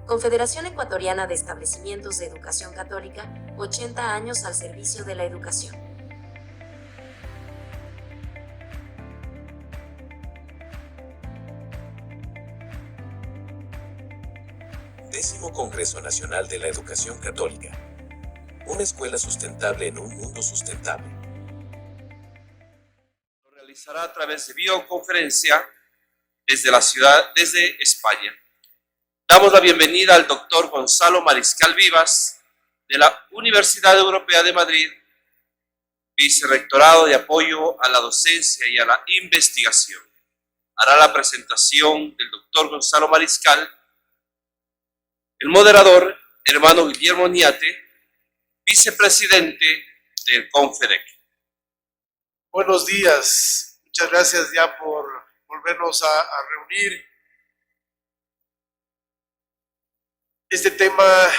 Confederación Ecuatoriana de Establecimientos de Educación Católica, 80 años al servicio de la educación. Décimo Congreso Nacional de la Educación Católica. Una escuela sustentable en un mundo sustentable. Lo realizará a través de videoconferencia desde España. Damos la bienvenida al doctor Gonzalo Mariscal Vivas, de la Universidad Europea de Madrid, Vicerrectorado de Apoyo a la Docencia y a la Investigación. Hará la presentación del doctor Gonzalo Mariscal, el moderador, hermano Guillermo Oñate, vicepresidente del CONFEDEC. Buenos días, muchas gracias ya por volvernos a reunir. Este tema va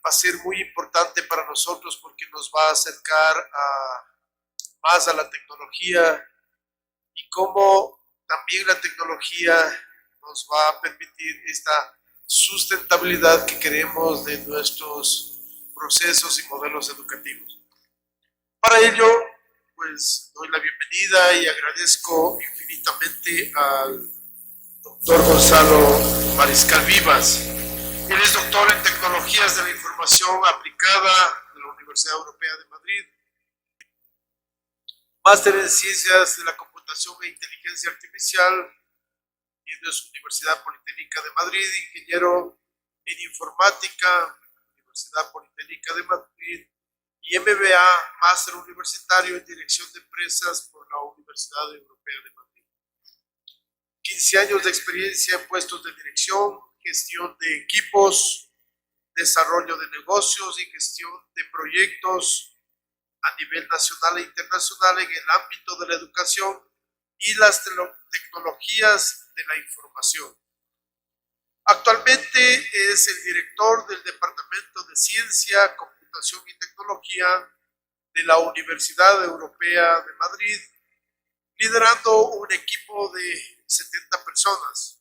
a ser muy importante para nosotros porque nos va a acercar más a la tecnología y cómo también la tecnología nos va a permitir esta sustentabilidad que queremos de nuestros procesos y modelos educativos. Para ello, pues doy la bienvenida y agradezco infinitamente al doctor Gonzalo Mariscal Vivas. Él es doctor en Tecnologías de la Información Aplicada de la Universidad Europea de Madrid, máster en Ciencias de la Computación e Inteligencia Artificial en la Universidad Politécnica de Madrid, ingeniero en Informática, Universidad Politécnica de Madrid, y MBA, máster universitario en Dirección de Empresas por la Universidad Europea de Madrid. 15 años de experiencia en puestos de dirección, gestión de equipos, desarrollo de negocios y gestión de proyectos a nivel nacional e internacional en el ámbito de la educación y las tecnologías de la información. Actualmente es el director del Departamento de Ciencia, Computación y Tecnología de la Universidad Europea de Madrid, liderando un equipo de 70 personas.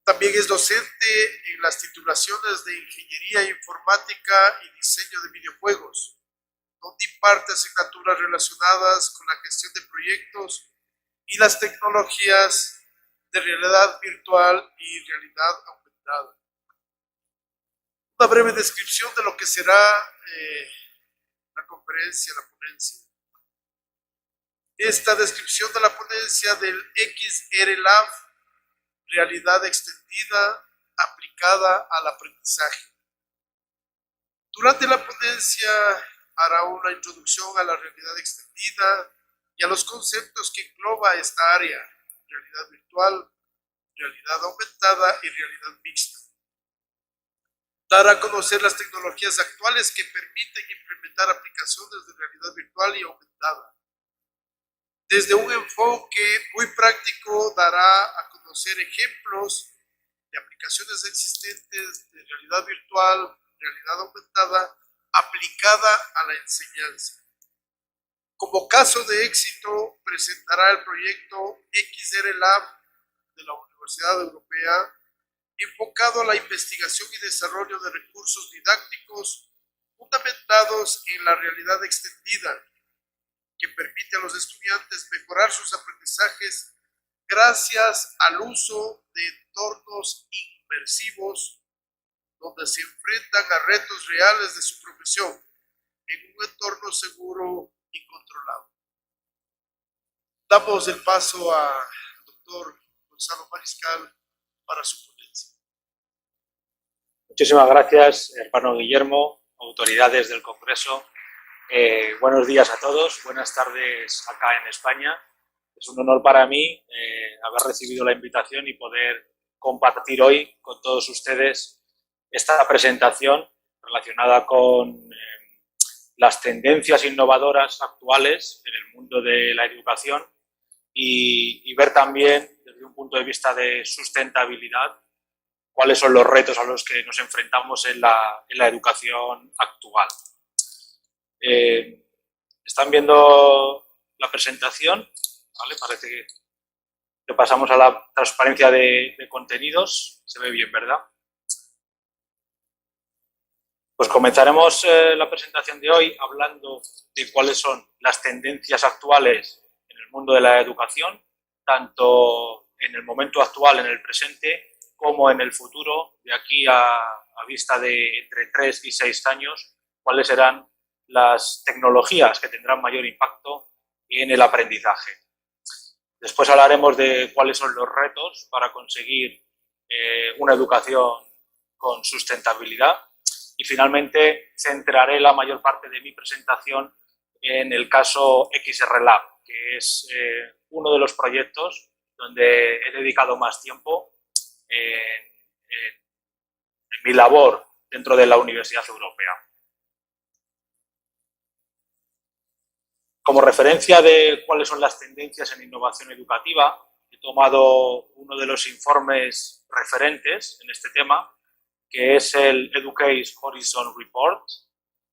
También es docente en las titulaciones de Ingeniería Informática y Diseño de Videojuegos, donde imparte asignaturas relacionadas con la gestión de proyectos y las tecnologías de realidad virtual y realidad aumentada. Una breve descripción de lo que será la conferencia, la ponencia. Esta descripción de la ponencia del XR Lab, realidad extendida aplicada al aprendizaje. Durante la ponencia hará una introducción a la realidad extendida y a los conceptos que engloba esta área: realidad virtual, realidad aumentada y realidad mixta. Dar a conocer las tecnologías actuales que permiten implementar aplicaciones de realidad virtual y aumentada. Desde un enfoque muy práctico dará a conocer ejemplos de aplicaciones existentes de realidad virtual, realidad aumentada, aplicada a la enseñanza. Como caso de éxito, presentará el proyecto XR Lab de la Universidad Europea, enfocado a la investigación y desarrollo de recursos didácticos fundamentados en la realidad extendida, que permite a los estudiantes mejorar sus aprendizajes gracias al uso de entornos inmersivos donde se enfrentan a retos reales de su profesión en un entorno seguro y controlado. Damos el paso al doctor Gonzalo Mariscal para su ponencia. Muchísimas gracias, hermano Guillermo, autoridades del Congreso. Buenos días a todos, buenas tardes acá en España. Es un honor para mí haber recibido la invitación y poder compartir hoy con todos ustedes esta presentación relacionada con las tendencias innovadoras actuales en el mundo de la educación y ver también desde un punto de vista de sustentabilidad cuáles son los retos a los que nos enfrentamos en la educación actual. ¿Están viendo la presentación? ¿Vale? Parece que pasamos a la transparencia de contenidos. Se ve bien, ¿verdad? Pues comenzaremos la presentación de hoy hablando de cuáles son las tendencias actuales en el mundo de la educación, tanto en el momento actual, en el presente, como en el futuro, de aquí a vista de entre 3 y 6 años, cuáles serán las tecnologías que tendrán mayor impacto en el aprendizaje. Después hablaremos de cuáles son los retos para conseguir una educación con sustentabilidad y finalmente centraré la mayor parte de mi presentación en el caso XR Lab, que es uno de los proyectos donde he dedicado más tiempo en mi labor dentro de la Universidad Europea. Como referencia de cuáles son las tendencias en innovación educativa, he tomado uno de los informes referentes en este tema, que es el Educate Horizon Report.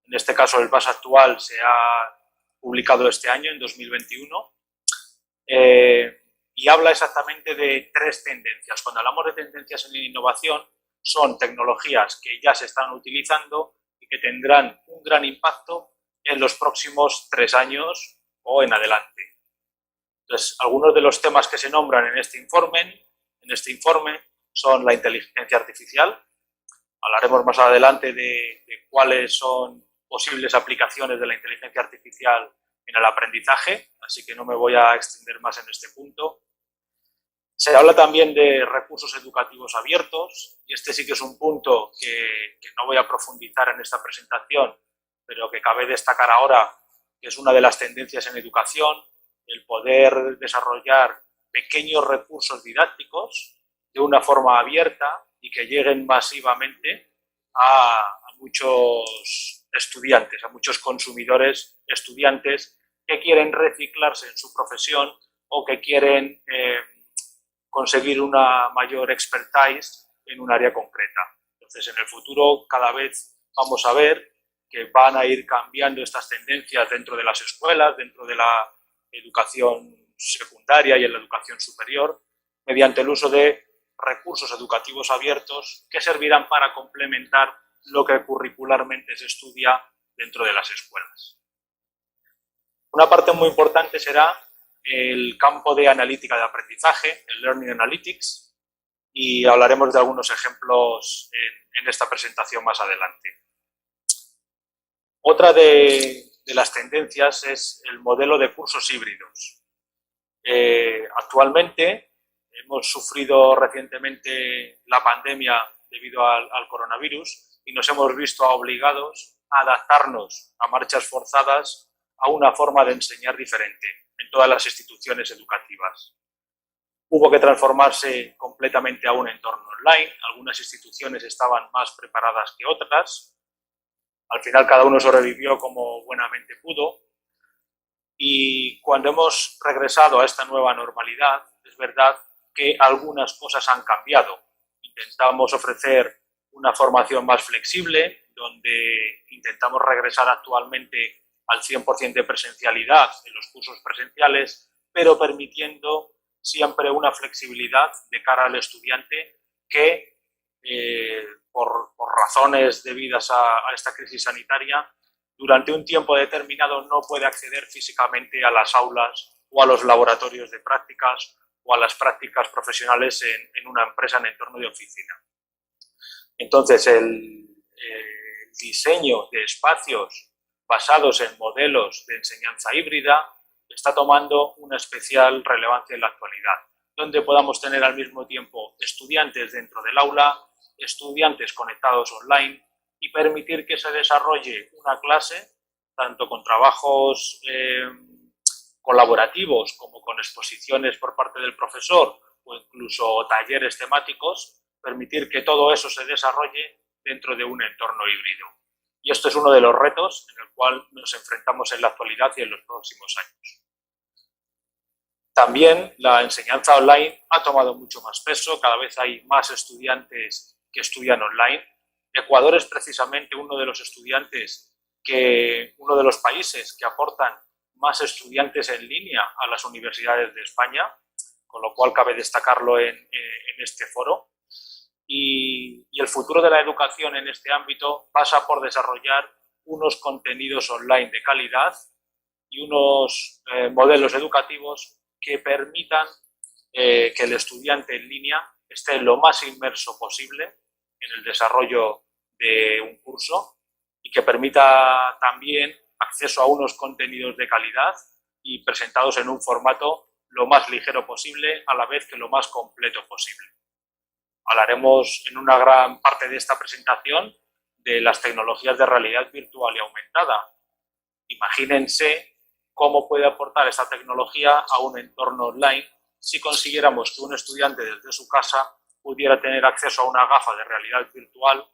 En este caso, el más actual se ha publicado este año, en 2021, y habla exactamente de 3 tendencias. Cuando hablamos de tendencias en innovación, son tecnologías que ya se están utilizando y que tendrán un gran impacto en los próximos 3 años o en adelante. Entonces, algunos de los temas que se nombran en este informe son la inteligencia artificial. Hablaremos más adelante de cuáles son posibles aplicaciones de la inteligencia artificial en el aprendizaje, así que no me voy a extender más en este punto. Se habla también de recursos educativos abiertos, y este sí que es un punto que no voy a profundizar en esta presentación, pero que cabe destacar ahora, que es una de las tendencias en educación, el poder desarrollar pequeños recursos didácticos de una forma abierta y que lleguen masivamente a muchos estudiantes, a muchos consumidores estudiantes que quieren reciclarse en su profesión o que quieren conseguir una mayor expertise en un área concreta. Entonces, en el futuro cada vez vamos a ver que van a ir cambiando estas tendencias dentro de las escuelas, dentro de la educación secundaria y en la educación superior, mediante el uso de recursos educativos abiertos que servirán para complementar lo que curricularmente se estudia dentro de las escuelas. Una parte muy importante será el campo de analítica de aprendizaje, el Learning Analytics, y hablaremos de algunos ejemplos en esta presentación más adelante. Otra de las tendencias es el modelo de cursos híbridos. Actualmente hemos sufrido recientemente la pandemia debido al coronavirus y nos hemos visto obligados a adaptarnos a marchas forzadas a una forma de enseñar diferente en todas las instituciones educativas. Hubo que transformarse completamente a un entorno online. Algunas instituciones estaban más preparadas que otras. Al final cada uno sobrevivió como buenamente pudo. Y cuando hemos regresado a esta nueva normalidad, es verdad que algunas cosas han cambiado. Intentamos ofrecer una formación más flexible, donde intentamos regresar actualmente al 100% de presencialidad en los cursos presenciales, pero permitiendo siempre una flexibilidad de cara al estudiante que, por razones debidas a esta crisis sanitaria, durante un tiempo determinado no puede acceder físicamente a las aulas o a los laboratorios de prácticas o a las prácticas profesionales en una empresa en entorno de oficina. Entonces, el diseño de espacios basados en modelos de enseñanza híbrida está tomando una especial relevancia en la actualidad, donde podamos tener al mismo tiempo estudiantes dentro del aula, estudiantes conectados online y permitir que se desarrolle una clase tanto con trabajos colaborativos como con exposiciones por parte del profesor o incluso talleres temáticos, permitir que todo eso se desarrolle dentro de un entorno híbrido. Y esto es uno de los retos en el cual nos enfrentamos en la actualidad y en los próximos años. También la enseñanza online ha tomado mucho más peso, cada vez hay más estudiantes que estudian online. Ecuador es precisamente uno de los países que aportan más estudiantes en línea a las universidades de España, con lo cual cabe destacarlo en este foro. y el futuro de la educación en este ámbito pasa por desarrollar unos contenidos online de calidad y unos modelos educativos que permitan que el estudiante en línea esté lo más inmerso posible en el desarrollo de un curso y que permita también acceso a unos contenidos de calidad y presentados en un formato lo más ligero posible, a la vez que lo más completo posible. Hablaremos en una gran parte de esta presentación de las tecnologías de realidad virtual y aumentada. Imagínense cómo puede aportar esta tecnología a un entorno online si consiguiéramos que un estudiante desde su casa pudiera tener acceso a una gafa de realidad virtual,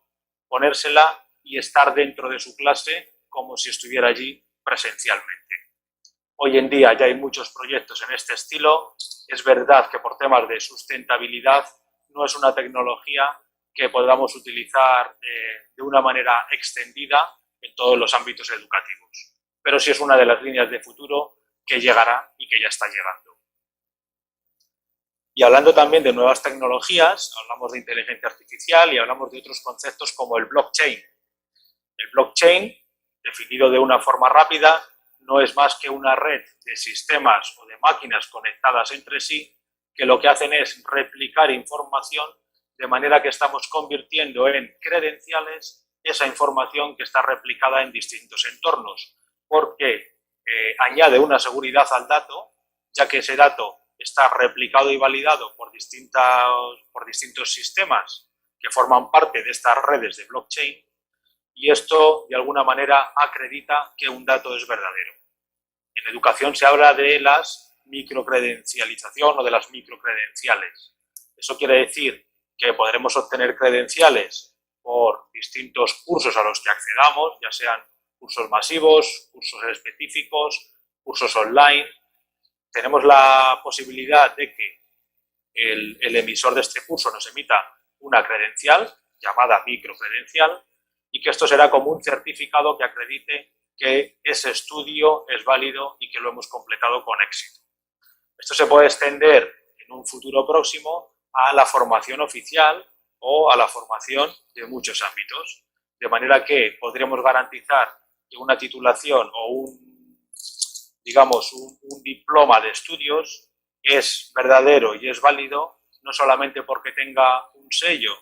ponérsela y estar dentro de su clase como si estuviera allí presencialmente. Hoy en día ya hay muchos proyectos en este estilo. Es verdad que por temas de sustentabilidad no es una tecnología que podamos utilizar de una manera extendida en todos los ámbitos educativos, pero sí es una de las líneas de futuro que llegará y que ya está llegando. Y hablando también de nuevas tecnologías, hablamos de inteligencia artificial y hablamos de otros conceptos como el blockchain. El blockchain, definido de una forma rápida, no es más que una red de sistemas o de máquinas conectadas entre sí que lo que hacen es replicar información de manera que estamos convirtiendo en credenciales esa información que está replicada en distintos entornos, porque añade una seguridad al dato, ya que ese dato está replicado y validado por distintos sistemas que forman parte de estas redes de blockchain, y esto de alguna manera acredita que un dato es verdadero. En educación se habla de las microcredencialización o de las microcredenciales. Eso quiere decir que podremos obtener credenciales por distintos cursos a los que accedamos, ya sean cursos masivos, cursos específicos, cursos online. Tenemos la posibilidad de que el emisor de este curso nos emita una credencial llamada microcredencial y que esto será como un certificado que acredite que ese estudio es válido y que lo hemos completado con éxito. Esto se puede extender en un futuro próximo a la formación oficial o a la formación de muchos ámbitos, de manera que podremos garantizar que una titulación o un diploma de estudios es verdadero y es válido, no solamente porque tenga un sello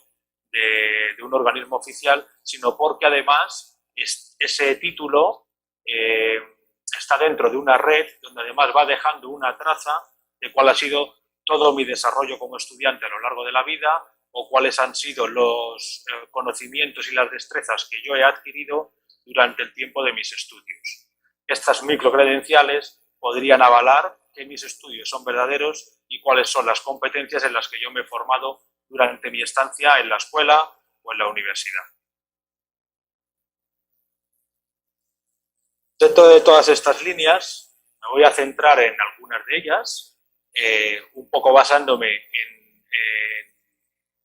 de un organismo oficial, sino porque además ese título está dentro de una red donde además va dejando una traza de cuál ha sido todo mi desarrollo como estudiante a lo largo de la vida o cuáles han sido los conocimientos y las destrezas que yo he adquirido durante el tiempo de mis estudios. Estas microcredenciales podrían avalar que mis estudios son verdaderos y cuáles son las competencias en las que yo me he formado durante mi estancia en la escuela o en la universidad. Dentro de todas estas líneas, me voy a centrar en algunas de ellas, un poco basándome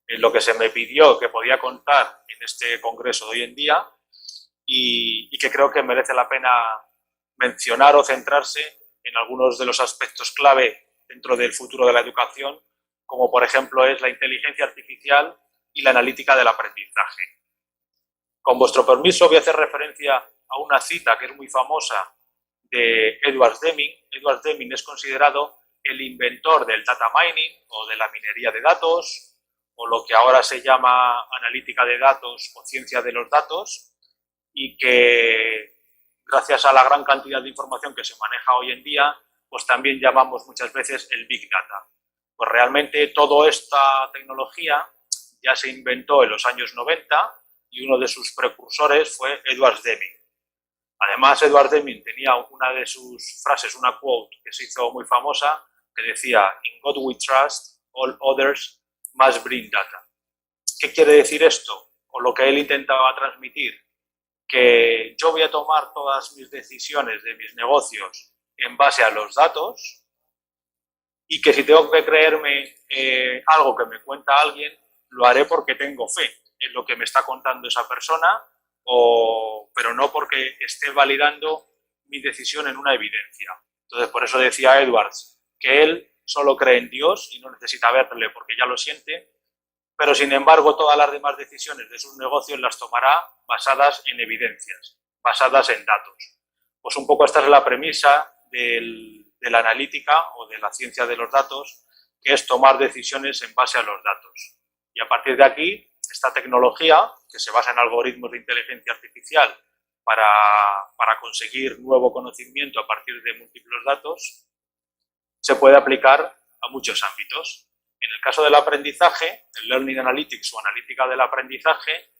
en lo que se me pidió que podía contar en este congreso de hoy en día y que creo que merece la pena mencionar o centrarse en algunos de los aspectos clave dentro del futuro de la educación, como por ejemplo es la inteligencia artificial y la analítica del aprendizaje. Con vuestro permiso voy a hacer referencia a una cita que es muy famosa de Edward Deming. Edward Deming es considerado el inventor del data mining o de la minería de datos, o lo que ahora se llama analítica de datos o ciencia de los datos, y que gracias a la gran cantidad de información que se maneja hoy en día, pues también llamamos muchas veces el Big Data. Pues realmente toda esta tecnología ya se inventó en los años 90 y uno de sus precursores fue Edward Deming. Además, Edward Deming tenía una de sus frases, una quote que se hizo muy famosa, que decía: "In God we trust, all others must bring data". ¿Qué quiere decir esto? O lo que él intentaba transmitir, que yo voy a tomar todas mis decisiones de mis negocios en base a los datos y que si tengo que creerme algo que me cuenta alguien, lo haré porque tengo fe en lo que me está contando esa persona, pero no porque esté validando mi decisión en una evidencia. Entonces, por eso decía Edwards que él solo cree en Dios y no necesita verle porque ya lo siente, pero sin embargo todas las demás decisiones de sus negocios las tomará basadas en evidencias, basadas en datos. Pues un poco esta es la premisa de la analítica o de la ciencia de los datos, que es tomar decisiones en base a los datos. Y a partir de aquí, esta tecnología, que se basa en algoritmos de inteligencia artificial para conseguir nuevo conocimiento a partir de múltiples datos, se puede aplicar a muchos ámbitos. En el caso del aprendizaje, el Learning Analytics o analítica del aprendizaje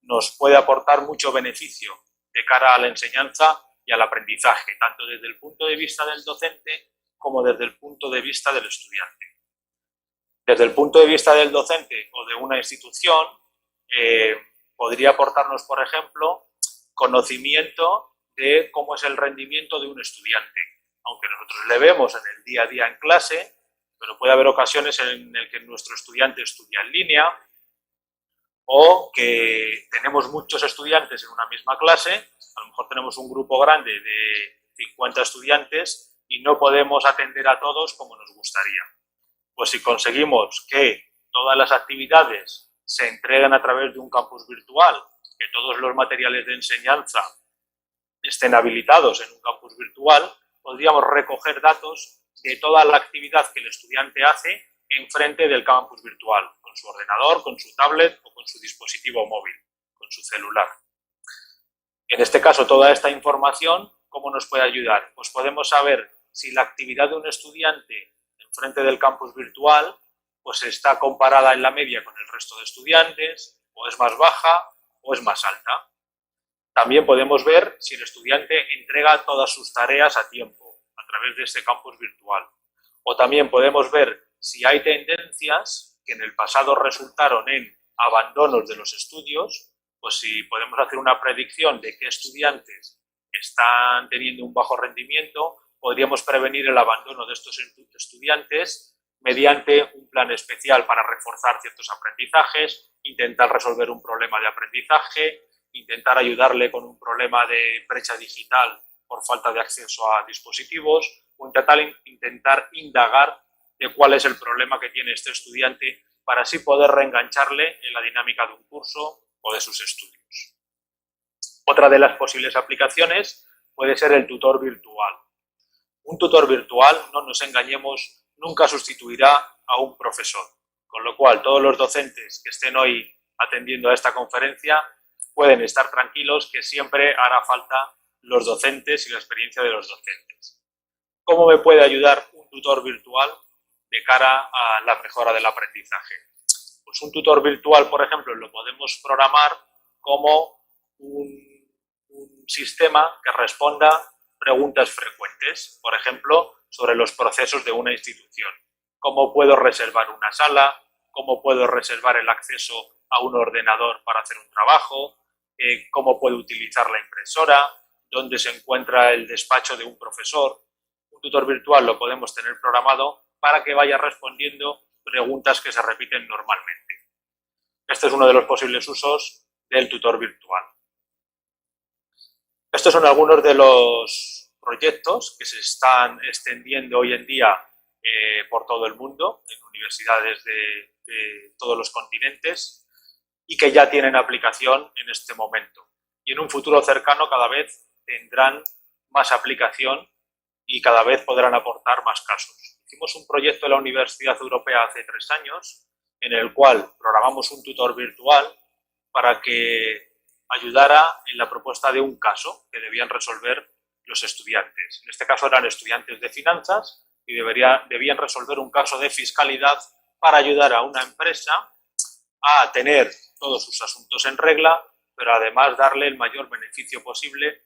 nos puede aportar mucho beneficio de cara a la enseñanza y al aprendizaje, tanto desde el punto de vista del docente como desde el punto de vista del estudiante. Desde el punto de vista del docente o de una institución, podría aportarnos, por ejemplo, conocimiento de cómo es el rendimiento de un estudiante. Aunque nosotros le vemos en el día a día en clase, pero puede haber ocasiones en las que nuestro estudiante estudia en línea o que tenemos muchos estudiantes en una misma clase, a lo mejor tenemos un grupo grande de 50 estudiantes y no podemos atender a todos como nos gustaría. Pues si conseguimos que todas las actividades se entreguen a través de un campus virtual, que todos los materiales de enseñanza estén habilitados en un campus virtual, podríamos recoger datos de toda la actividad que el estudiante hace enfrente del campus virtual, con su ordenador, con su tablet o con su dispositivo móvil, con su celular. En este caso, toda esta información, ¿cómo nos puede ayudar? Pues podemos saber si la actividad de un estudiante enfrente del campus virtual pues está comparada en la media con el resto de estudiantes, o es más baja o es más alta. También podemos ver si el estudiante entrega todas sus tareas a tiempo a través de este campus virtual. O también podemos ver si hay tendencias que en el pasado resultaron en abandonos de los estudios, pues si podemos hacer una predicción de qué estudiantes están teniendo un bajo rendimiento, podríamos prevenir el abandono de estos estudiantes mediante un plan especial para reforzar ciertos aprendizajes, intentar resolver un problema de aprendizaje, intentar ayudarle con un problema de brecha digital por falta de acceso a dispositivos o intentar indagar de cuál es el problema que tiene este estudiante para así poder reengancharle en la dinámica de un curso o de sus estudios. Otra de las posibles aplicaciones puede ser el tutor virtual. Un tutor virtual, no nos engañemos, nunca sustituirá a un profesor, con lo cual todos los docentes que estén hoy atendiendo a esta conferencia pueden estar tranquilos que siempre hará falta los docentes y la experiencia de los docentes. ¿Cómo me puede ayudar un tutor virtual de cara a la mejora del aprendizaje? Pues un tutor virtual, por ejemplo, lo podemos programar como un sistema que responda preguntas frecuentes, por ejemplo, sobre los procesos de una institución. ¿Cómo puedo reservar una sala? ¿Cómo puedo reservar el acceso a un ordenador para hacer un trabajo? ¿Cómo puedo utilizar la impresora? ¿Dónde se encuentra el despacho de un profesor? Un tutor virtual lo podemos tener programado para que vaya respondiendo preguntas que se repiten normalmente. Este es uno de los posibles usos del tutor virtual. Estos son algunos de los proyectos que se están extendiendo hoy en día por todo el mundo, en universidades de todos los continentes y que ya tienen aplicación en este momento. Y en un futuro cercano cada vez tendrán más aplicación y cada vez podrán aportar más casos. Hicimos un proyecto en la Universidad Europea hace 3 años en el cual programamos un tutor virtual para que ayudara en la propuesta de un caso que debían resolver los estudiantes. En este caso eran estudiantes de finanzas y debían resolver un caso de fiscalidad para ayudar a una empresa a tener todos sus asuntos en regla, pero además darle el mayor beneficio posible.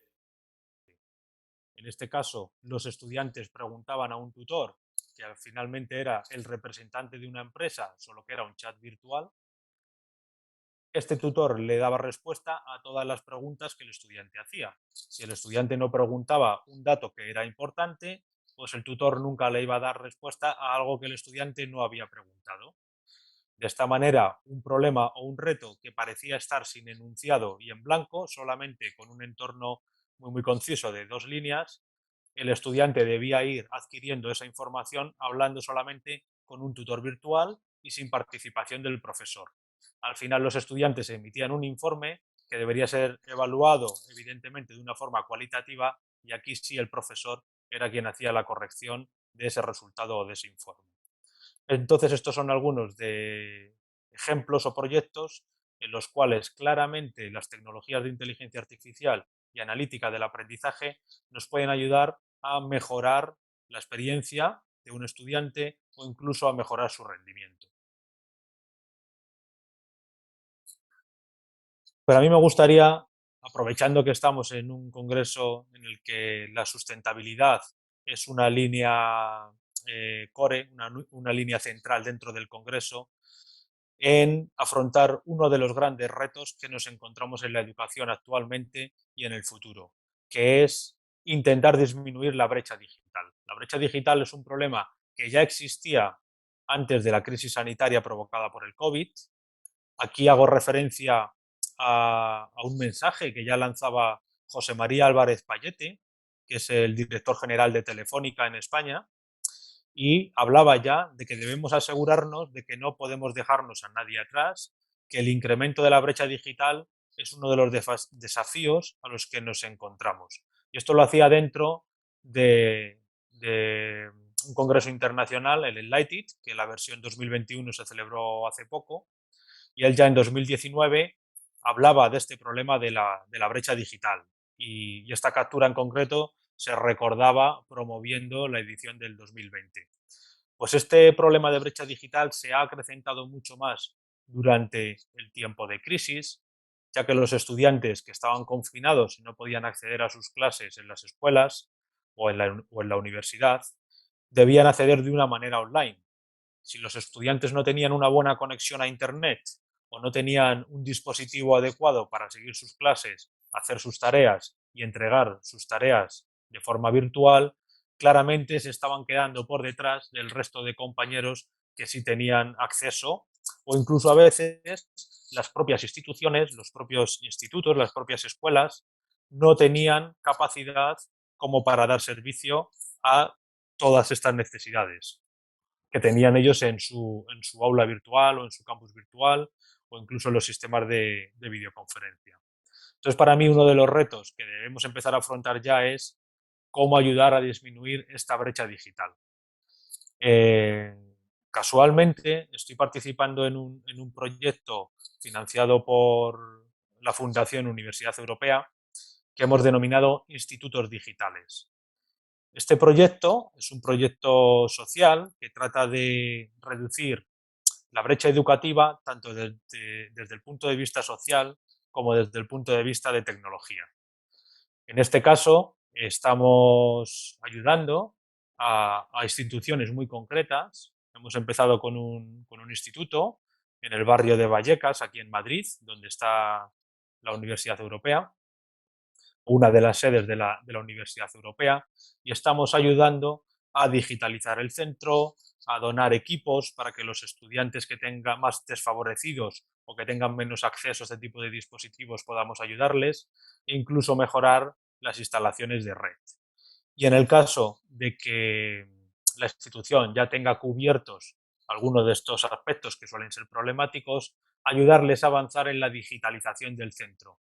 En este caso, los estudiantes preguntaban a un tutor, que finalmente era el representante de una empresa, solo que era un chat virtual. Este tutor le daba respuesta a todas las preguntas que el estudiante hacía. Si el estudiante no preguntaba un dato que era importante, pues el tutor nunca le iba a dar respuesta a algo que el estudiante no había preguntado. De esta manera, un problema o un reto que parecía estar sin enunciado y en blanco, solamente con un entorno muy conciso de 2 líneas, el estudiante debía ir adquiriendo esa información hablando solamente con un tutor virtual y sin participación del profesor. Al final los estudiantes emitían un informe que debería ser evaluado evidentemente de una forma cualitativa, y aquí sí el profesor era quien hacía la corrección de ese resultado o de ese informe. Entonces estos son algunos de ejemplos o proyectos en los cuales claramente las tecnologías de inteligencia artificial y analítica del aprendizaje nos pueden ayudar a mejorar la experiencia de un estudiante o incluso a mejorar su rendimiento. Pero a mí me gustaría, aprovechando que estamos en un congreso en el que la sustentabilidad es una línea core, una línea central dentro del congreso, en afrontar uno de los grandes retos que nos encontramos en la educación actualmente y en el futuro, que es intentar disminuir la brecha digital. La brecha digital es un problema que ya existía antes de la crisis sanitaria provocada por el COVID. Aquí hago referencia a un mensaje que ya lanzaba José María Álvarez Payete, que es el director general de Telefónica en España, y hablaba ya de que debemos asegurarnos de que no podemos dejarnos a nadie atrás, que el incremento de la brecha digital es uno de los desafíos a los que nos encontramos. Y esto lo hacía dentro de un congreso internacional, el Enlighted, que la versión 2021 se celebró hace poco, y él ya en 2019 hablaba de este problema de la brecha digital, y esta captura en concreto se recordaba promoviendo la edición del 2020. Pues este problema de brecha digital se ha acrecentado mucho más durante el tiempo de crisis, ya que los estudiantes que estaban confinados y no podían acceder a sus clases en las escuelas o en la universidad, debían acceder de una manera online. Si los estudiantes no tenían una buena conexión a Internet o no tenían un dispositivo adecuado para seguir sus clases, hacer sus tareas y entregar sus tareas de forma virtual, claramente se estaban quedando por detrás del resto de compañeros que sí tenían acceso, o incluso a veces las propias instituciones, los propios institutos, las propias escuelas no tenían capacidad como para dar servicio a todas estas necesidades que tenían ellos en su aula virtual o en su campus virtual o incluso en los sistemas de videoconferencia. Entonces, para mí, uno de los retos que debemos empezar a afrontar ya es cómo ayudar a disminuir esta brecha digital. Casualmente, estoy participando en un proyecto financiado por la Fundación Universidad Europea que hemos denominado Institutos Digitales. Este proyecto es un proyecto social que trata de reducir la brecha educativa tanto desde el punto de vista social como desde el punto de vista de tecnología. En este caso, estamos ayudando a instituciones muy concretas. Hemos empezado con un instituto en el barrio de Vallecas, aquí en Madrid, donde está la Universidad Europea, una de las sedes de la Universidad Europea, y estamos ayudando a digitalizar el centro, a donar equipos para que los estudiantes que tengan más desfavorecidos o que tengan menos acceso a este tipo de dispositivos podamos ayudarles, e incluso mejorar las instalaciones de red. Y en el caso de que la institución ya tenga cubiertos algunos de estos aspectos que suelen ser problemáticos, ayudarles a avanzar en la digitalización del centro.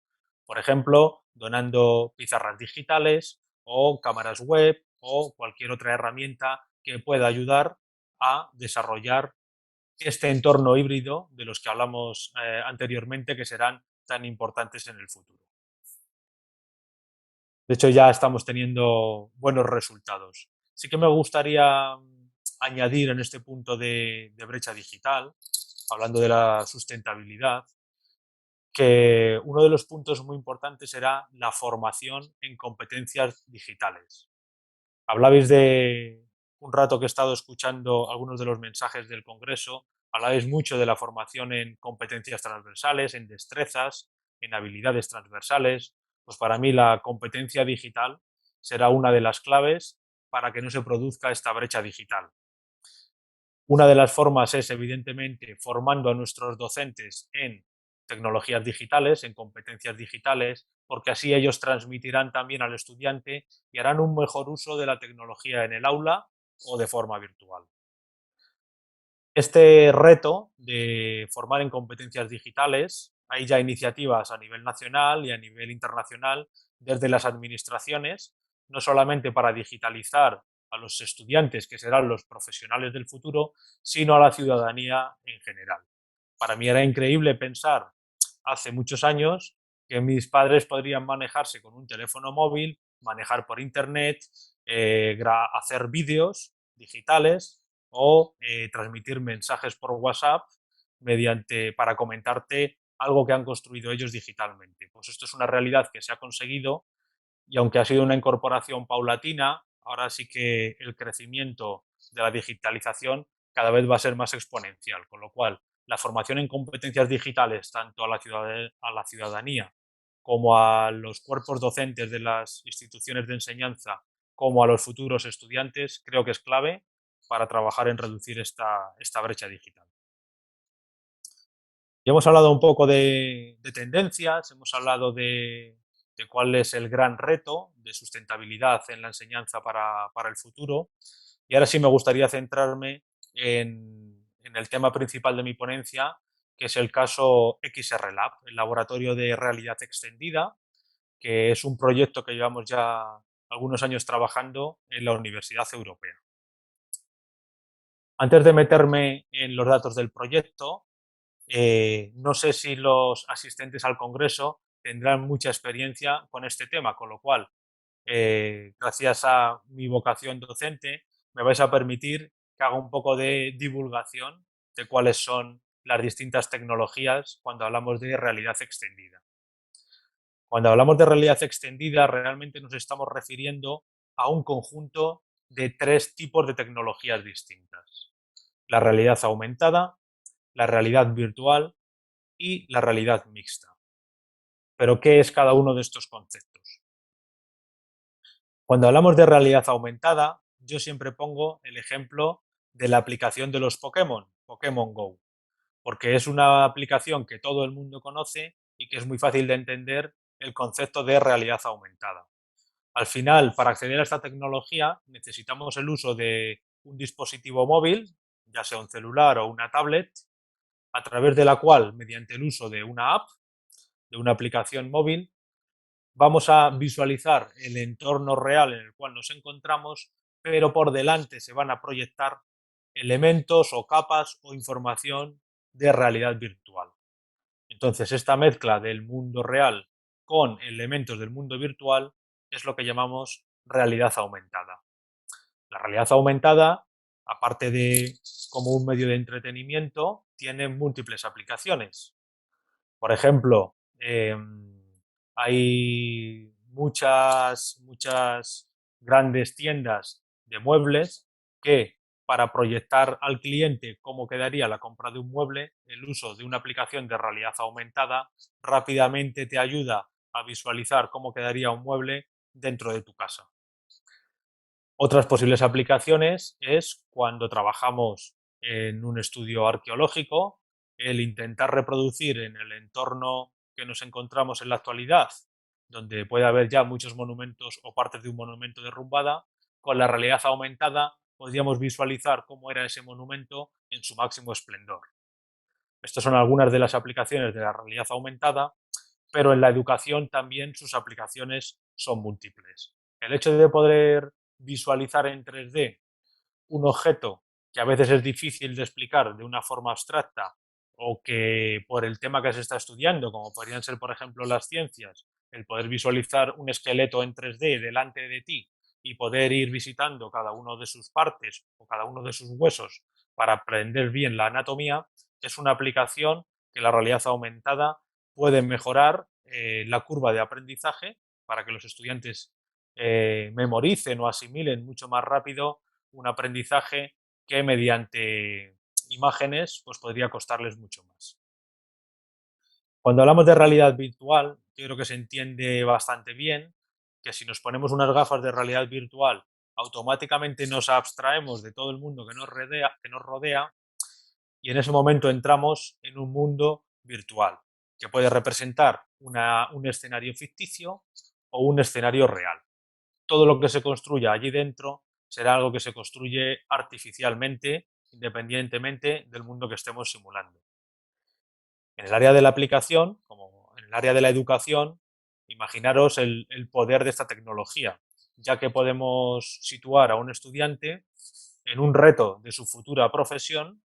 Por ejemplo, donando pizarras digitales o cámaras web o cualquier otra herramienta que pueda ayudar a desarrollar este entorno híbrido de los que hablamos anteriormente, que serán tan importantes en el futuro. De hecho, ya estamos teniendo buenos resultados. Sí que me gustaría añadir en este punto de brecha digital, hablando de la sustentabilidad, que uno de los puntos muy importantes será la formación en competencias digitales. Hablabais de un rato que he estado escuchando algunos de los mensajes del Congreso, hablabais mucho de la formación en competencias transversales, en destrezas, en habilidades transversales. Pues para mí la competencia digital será una de las claves para que no se produzca esta brecha digital. Una de las formas es, evidentemente, formando a nuestros docentes en tecnologías digitales, en competencias digitales, porque así ellos transmitirán también al estudiante y harán un mejor uso de la tecnología en el aula o de forma virtual. Este reto de formar en competencias digitales, hay ya iniciativas a nivel nacional y a nivel internacional desde las administraciones, no solamente para digitalizar a los estudiantes, que serán los profesionales del futuro, sino a la ciudadanía en general. Para mí era increíble pensar hace muchos años que mis padres podrían manejarse con un teléfono móvil, manejar por internet, hacer vídeos digitales o transmitir mensajes por WhatsApp para comentarte algo que han construido ellos digitalmente. Pues esto es una realidad que se ha conseguido y aunque ha sido una incorporación paulatina, ahora sí que el crecimiento de la digitalización cada vez va a ser más exponencial, con lo cual la formación en competencias digitales, tanto a la ciudadanía como a los cuerpos docentes de las instituciones de enseñanza, como a los futuros estudiantes, creo que es clave para trabajar en reducir esta brecha digital. Ya hemos hablado un poco de tendencias, hemos hablado de cuál es el gran reto de sustentabilidad en la enseñanza para el futuro. Y ahora sí me gustaría centrarme en el tema principal de mi ponencia, que es el caso XR Lab, el laboratorio de realidad extendida, que es un proyecto que llevamos ya algunos años trabajando en la Universidad Europea. Antes de meterme en los datos del proyecto, no sé si los asistentes al congreso tendrán mucha experiencia con este tema, con lo cual, gracias a mi vocación docente, me vais a permitir que haga un poco de divulgación de cuáles son las distintas tecnologías cuando hablamos de realidad extendida. Cuando hablamos de realidad extendida, realmente nos estamos refiriendo a un conjunto de 3 tipos de tecnologías distintas: la realidad aumentada, la realidad virtual y la realidad mixta. Pero, ¿qué es cada uno de estos conceptos? Cuando hablamos de realidad aumentada, yo siempre pongo el ejemplo de la aplicación de los Pokémon, Pokémon Go, porque es una aplicación que todo el mundo conoce y que es muy fácil de entender el concepto de realidad aumentada. Al final, para acceder a esta tecnología, necesitamos el uso de un dispositivo móvil, ya sea un celular o una tablet, a través de la cual, mediante el uso de una app, de una aplicación móvil, vamos a visualizar el entorno real en el cual nos encontramos, pero por delante se van a proyectar elementos o capas o información de realidad virtual. Entonces, esta mezcla del mundo real con elementos del mundo virtual es lo que llamamos realidad aumentada. La realidad aumentada, aparte de como un medio de entretenimiento, tiene múltiples aplicaciones. Por ejemplo, hay muchas grandes tiendas de muebles que, para proyectar al cliente cómo quedaría la compra de un mueble, el uso de una aplicación de realidad aumentada rápidamente te ayuda a visualizar cómo quedaría un mueble dentro de tu casa. Otras posibles aplicaciones es cuando trabajamos en un estudio arqueológico, el intentar reproducir en el entorno que nos encontramos en la actualidad, donde puede haber ya muchos monumentos o partes de un monumento derrumbada, con la realidad aumentada podríamos visualizar cómo era ese monumento en su máximo esplendor. Estas son algunas de las aplicaciones de la realidad aumentada, pero en la educación también sus aplicaciones son múltiples. El hecho de poder visualizar en 3D un objeto que a veces es difícil de explicar de una forma abstracta o que por el tema que se está estudiando, como podrían ser, por ejemplo, las ciencias, el poder visualizar un esqueleto en 3D delante de ti y poder ir visitando cada uno de sus partes o cada uno de sus huesos para aprender bien la anatomía, es una aplicación que la realidad aumentada puede mejorar la curva de aprendizaje para que los estudiantes memoricen o asimilen mucho más rápido un aprendizaje que mediante imágenes pues podría costarles mucho más. Cuando hablamos de realidad virtual, yo creo que se entiende bastante bien que si nos ponemos unas gafas de realidad virtual, automáticamente nos abstraemos de todo el mundo que nos rodea y en ese momento entramos en un mundo virtual que puede representar un escenario ficticio o un escenario real. Todo lo que se construya allí dentro será algo que se construye artificialmente independientemente del mundo que estemos simulando. En el área de la aplicación, como en el área de la educación, imaginaros el poder de esta tecnología, ya que podemos situar a un estudiante en un reto de su futura profesión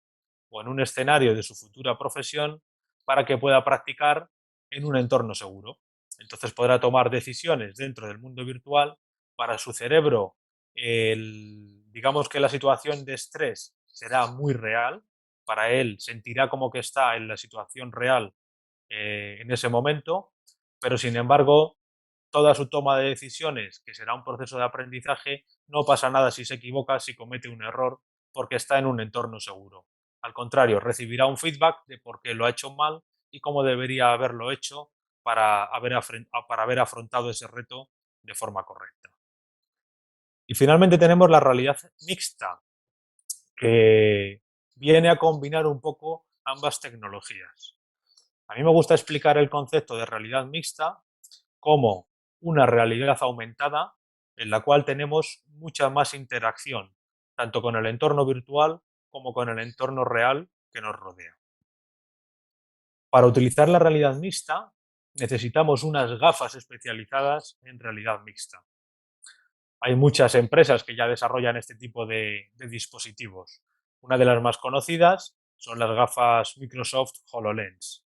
o en un escenario de su futura profesión para que pueda practicar en un entorno seguro. Entonces podrá tomar decisiones dentro del mundo virtual. Para su cerebro, digamos que la situación de estrés será muy real. Para él sentirá como que está en la situación real en ese momento, pero sin embargo toda su toma de decisiones, que será un proceso de aprendizaje, no pasa nada si se equivoca, si comete un error, porque está en un entorno seguro. Al contrario, recibirá un feedback de por qué lo ha hecho mal y cómo debería haberlo hecho para haber afrontado ese reto de forma correcta. Y finalmente tenemos la realidad mixta, que viene a combinar un poco ambas tecnologías. A mí me gusta explicar el concepto de realidad mixta como una realidad aumentada en la cual tenemos mucha más interacción, tanto con el entorno virtual como con el entorno real que nos rodea. Para utilizar la realidad mixta necesitamos unas gafas especializadas en realidad mixta. Hay muchas empresas que ya desarrollan este tipo de dispositivos. Una de las más conocidas son las gafas Microsoft HoloLens.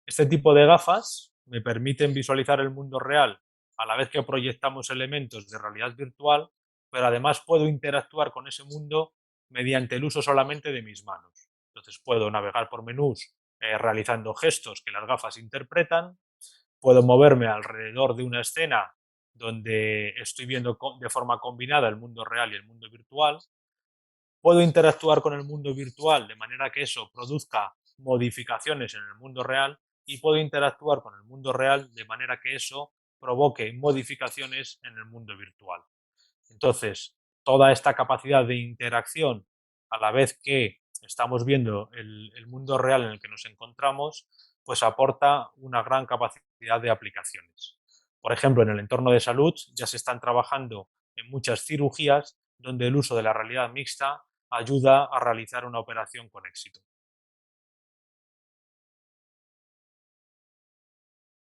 Este tipo de gafas me permiten visualizar el mundo real a la vez que proyectamos elementos de realidad virtual, pero además puedo interactuar con ese mundo mediante el uso solamente de mis manos. Entonces puedo navegar por menús realizando gestos que las gafas interpretan, puedo moverme alrededor de una escena donde estoy viendo de forma combinada el mundo real y el mundo virtual, puedo interactuar con el mundo virtual de manera que eso produzca modificaciones en el mundo real y puedo interactuar con el mundo real de manera que eso provoque modificaciones en el mundo virtual. Entonces, toda esta capacidad de interacción a la vez que estamos viendo el mundo real en el que nos encontramos, pues aporta una gran capacidad de aplicaciones. Por ejemplo, en el entorno de salud ya se están trabajando en muchas cirugías donde el uso de la realidad mixta ayuda a realizar una operación con éxito.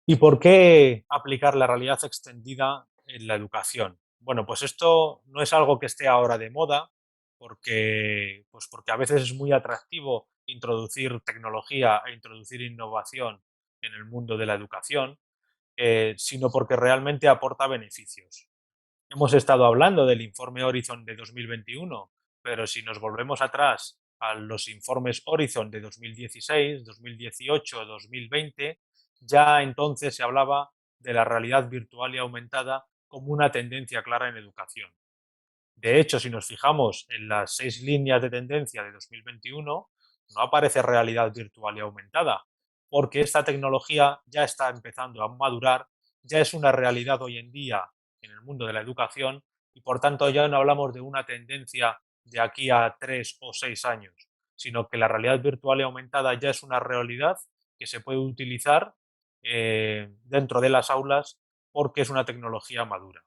¿Y por qué aplicar la realidad extendida en la educación? Bueno, pues esto no es algo que esté ahora de moda, porque a veces es muy atractivo introducir tecnología e introducir innovación en el mundo de la educación, sino porque realmente aporta beneficios. Hemos estado hablando del informe Horizon de 2021, pero si nos volvemos atrás a los informes Horizon de 2016, 2018, 2020, ya entonces se hablaba de la realidad virtual y aumentada como una tendencia clara en educación. De hecho, si nos fijamos en las 6 líneas de tendencia de 2021, no aparece realidad virtual y aumentada, porque esta tecnología ya está empezando a madurar, ya es una realidad hoy en día en el mundo de la educación y por tanto ya no hablamos de una tendencia de aquí a 3 o 6 años, sino que la realidad virtual y aumentada ya es una realidad que se puede utilizar dentro de las aulas porque es una tecnología madura.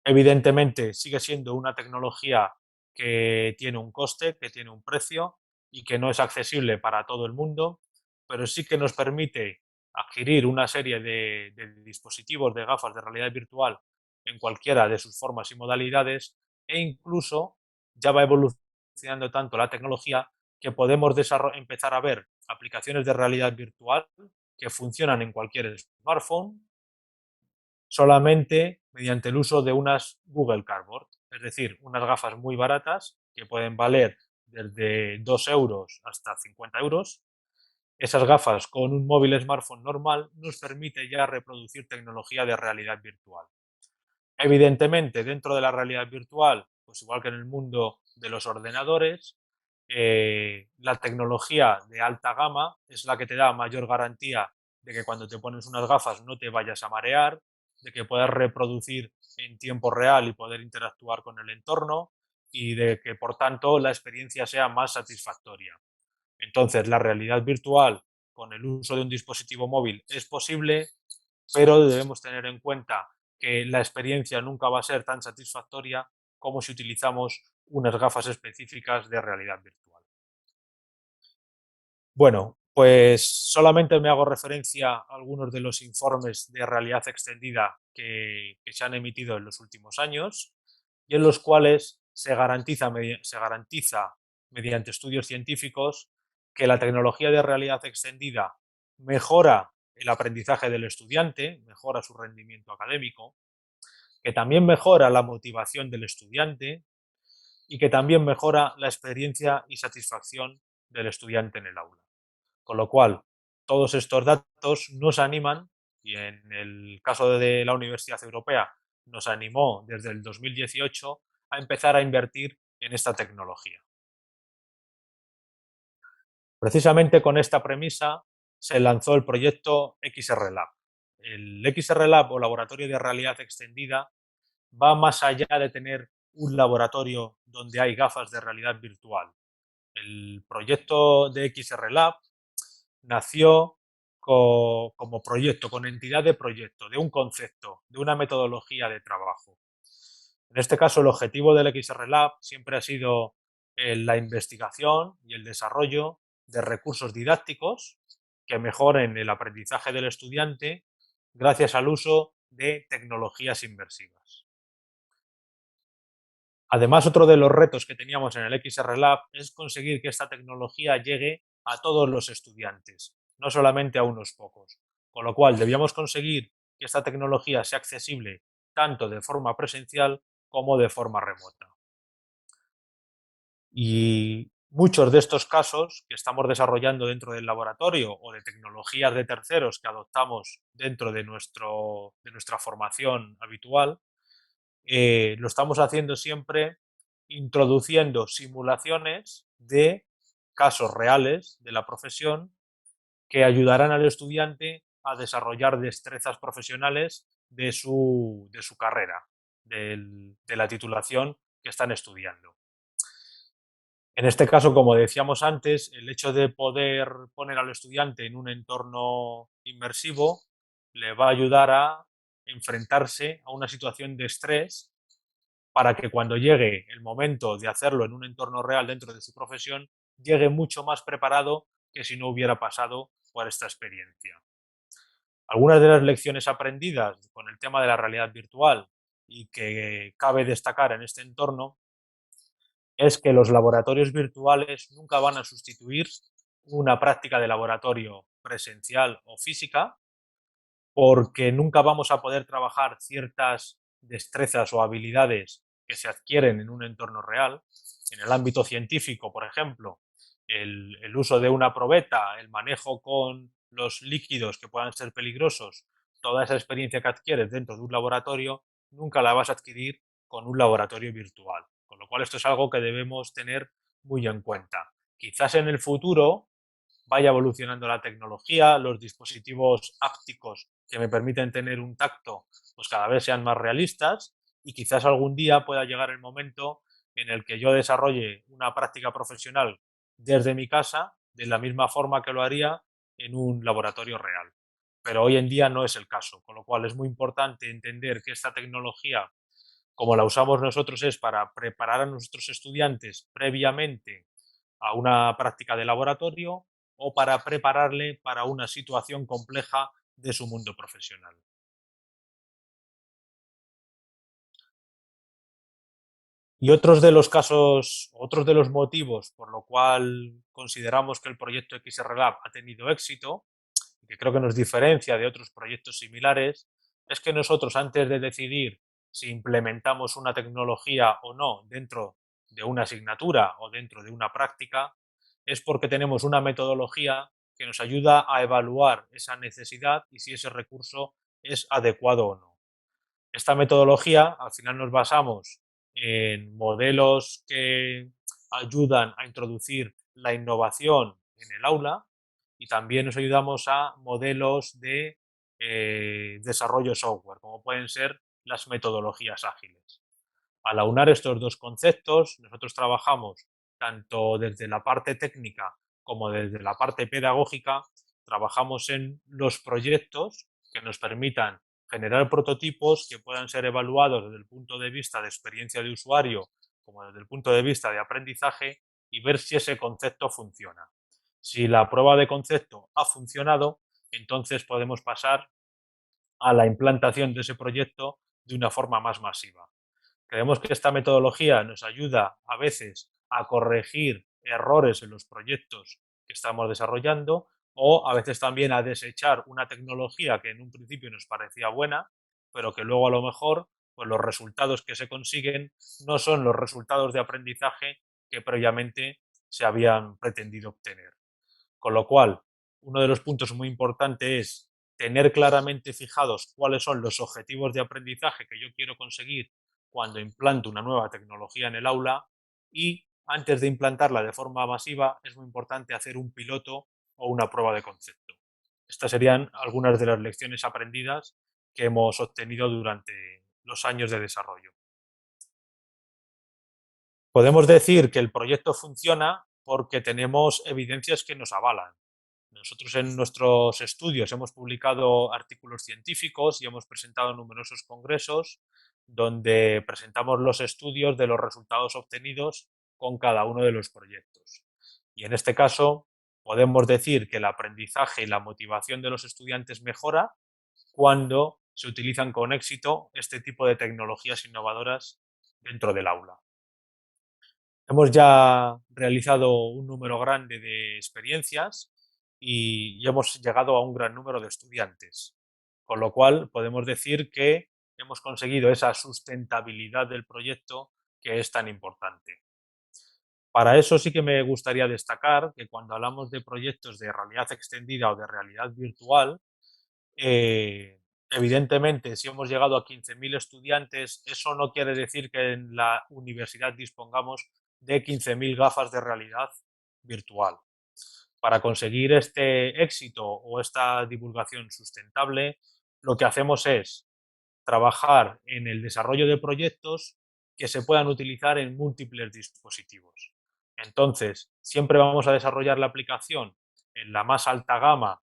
Evidentemente sigue siendo una tecnología que tiene un coste, que tiene un precio y que no es accesible para todo el mundo, pero sí que nos permite adquirir una serie de dispositivos de gafas de realidad virtual en cualquiera de sus formas y modalidades e incluso ya va evolucionando tanto la tecnología que podemos empezar a ver aplicaciones de realidad virtual que funcionan en cualquier smartphone solamente mediante el uso de unas Google Cardboard, es decir, unas gafas muy baratas que pueden valer desde 2 euros hasta 50 euros. Esas gafas con un móvil smartphone normal nos permite ya reproducir tecnología de realidad virtual. Evidentemente, dentro de la realidad virtual, pues igual que en el mundo de los ordenadores, la tecnología de alta gama es la que te da mayor garantía de que cuando te pones unas gafas no te vayas a marear, de que puedas reproducir en tiempo real y poder interactuar con el entorno y de que por tanto la experiencia sea más satisfactoria. Entonces la realidad virtual con el uso de un dispositivo móvil es posible, pero debemos tener en cuenta que la experiencia nunca va a ser tan satisfactoria como si utilizamos unas gafas específicas de realidad virtual. Bueno, pues solamente me hago referencia a algunos de los informes de realidad extendida que se han emitido en los últimos años y en los cuales se garantiza mediante estudios científicos que la tecnología de realidad extendida mejora el aprendizaje del estudiante, mejora su rendimiento académico, que también mejora la motivación del estudiante y que también mejora la experiencia y satisfacción del estudiante en el aula. Con lo cual, todos estos datos nos animan, y en el caso de la Universidad Europea nos animó desde el 2018 a empezar a invertir en esta tecnología. Precisamente con esta premisa se lanzó el proyecto XR Lab. El XR Lab o Laboratorio de Realidad Extendida va más allá de tener un laboratorio donde hay gafas de realidad virtual. El proyecto de XR Lab nació como proyecto, con entidad de proyecto, de un concepto, de una metodología de trabajo. En este caso, el objetivo del XR Lab siempre ha sido la investigación y el desarrollo de recursos didácticos que mejoren el aprendizaje del estudiante gracias al uso de tecnologías inmersivas. Además, otro de los retos que teníamos en el XR Lab es conseguir que esta tecnología llegue a todos los estudiantes, no solamente a unos pocos. Con lo cual, debíamos conseguir que esta tecnología sea accesible tanto de forma presencial como de forma remota. Y muchos de estos casos que estamos desarrollando dentro del laboratorio o de tecnologías de terceros que adoptamos dentro de nuestra formación habitual, lo estamos haciendo siempre introduciendo simulaciones de casos reales de la profesión que ayudarán al estudiante a desarrollar destrezas profesionales de su carrera, de la titulación que están estudiando. En este caso, como decíamos antes, el hecho de poder poner al estudiante en un entorno inmersivo le va a ayudar a enfrentarse a una situación de estrés para que cuando llegue el momento de hacerlo en un entorno real dentro de su profesión, llegue mucho más preparado que si no hubiera pasado por esta experiencia. Algunas de las lecciones aprendidas con el tema de la realidad virtual y que cabe destacar en este entorno es que los laboratorios virtuales nunca van a sustituir una práctica de laboratorio presencial o física, porque nunca vamos a poder trabajar ciertas destrezas o habilidades que se adquieren en un entorno real. En el ámbito científico, por ejemplo, el uso de una probeta, el manejo con los líquidos que puedan ser peligrosos, toda esa experiencia que adquieres dentro de un laboratorio, nunca la vas a adquirir con un laboratorio virtual. Con lo cual esto es algo que debemos tener muy en cuenta. Quizás en el futuro vaya evolucionando la tecnología, los dispositivos ápticos que me permiten tener un tacto, pues cada vez sean más realistas y quizás algún día pueda llegar el momento en el que yo desarrolle una práctica profesional desde mi casa de la misma forma que lo haría en un laboratorio real. Pero hoy en día no es el caso, con lo cual es muy importante entender que esta tecnología, como la usamos nosotros, es para preparar a nuestros estudiantes previamente a una práctica de laboratorio o para prepararle para una situación compleja de su mundo profesional. Y otros de los casos, otros de los motivos por lo cual consideramos que el proyecto XR Lab ha tenido éxito, y que creo que nos diferencia de otros proyectos similares, es que nosotros, antes de decidir si implementamos una tecnología o no dentro de una asignatura o dentro de una práctica, es porque tenemos una metodología que nos ayuda a evaluar esa necesidad y si ese recurso es adecuado o no. Esta metodología, al final nos basamos en modelos que ayudan a introducir la innovación en el aula y también nos ayudamos a modelos de desarrollo software, como pueden ser las metodologías ágiles. Al aunar estos dos conceptos, nosotros trabajamos tanto desde la parte técnica como desde la parte pedagógica, trabajamos en los proyectos que nos permitan generar prototipos que puedan ser evaluados desde el punto de vista de experiencia de usuario como desde el punto de vista de aprendizaje y ver si ese concepto funciona. Si la prueba de concepto ha funcionado, entonces podemos pasar a la implantación de ese proyecto de una forma más masiva. Creemos que esta metodología nos ayuda a veces a corregir errores en los proyectos que estamos desarrollando o a veces también a desechar una tecnología que en un principio nos parecía buena, pero que luego a lo mejor pues los resultados que se consiguen no son los resultados de aprendizaje que previamente se habían pretendido obtener. Con lo cual, uno de los puntos muy importantes es tener claramente fijados cuáles son los objetivos de aprendizaje que yo quiero conseguir cuando implanto una nueva tecnología en el aula y antes de implantarla de forma masiva es muy importante hacer un piloto o una prueba de concepto. Estas serían algunas de las lecciones aprendidas que hemos obtenido durante los años de desarrollo. Podemos decir que el proyecto funciona porque tenemos evidencias que nos avalan. Nosotros en nuestros estudios hemos publicado artículos científicos y hemos presentado numerosos congresos donde presentamos los estudios de los resultados obtenidos con cada uno de los proyectos. Y en este caso podemos decir que el aprendizaje y la motivación de los estudiantes mejora cuando se utilizan con éxito este tipo de tecnologías innovadoras dentro del aula. Hemos ya realizado un número grande de experiencias y hemos llegado a un gran número de estudiantes, con lo cual podemos decir que hemos conseguido esa sustentabilidad del proyecto que es tan importante. Para eso sí que me gustaría destacar que cuando hablamos de proyectos de realidad extendida o de realidad virtual, evidentemente, si hemos llegado a 15.000 estudiantes, eso no quiere decir que en la universidad dispongamos de 15.000 gafas de realidad virtual. Para conseguir este éxito o esta divulgación sustentable, lo que hacemos es trabajar en el desarrollo de proyectos que se puedan utilizar en múltiples dispositivos. Entonces, siempre vamos a desarrollar la aplicación en la más alta gama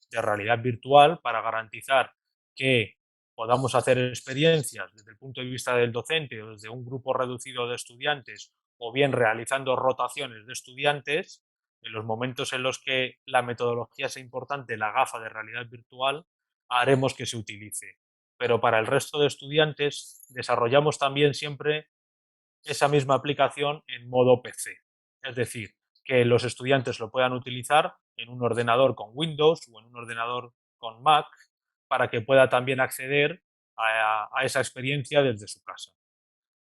de realidad virtual para garantizar que podamos hacer experiencias desde el punto de vista del docente o desde un grupo reducido de estudiantes o bien realizando rotaciones de estudiantes. En los momentos en los que la metodología sea importante, la gafa de realidad virtual, haremos que se utilice. Pero para el resto de estudiantes desarrollamos también siempre esa misma aplicación en modo PC. Es decir, que los estudiantes lo puedan utilizar en un ordenador con Windows o en un ordenador con Mac para que pueda también acceder a esa experiencia desde su casa.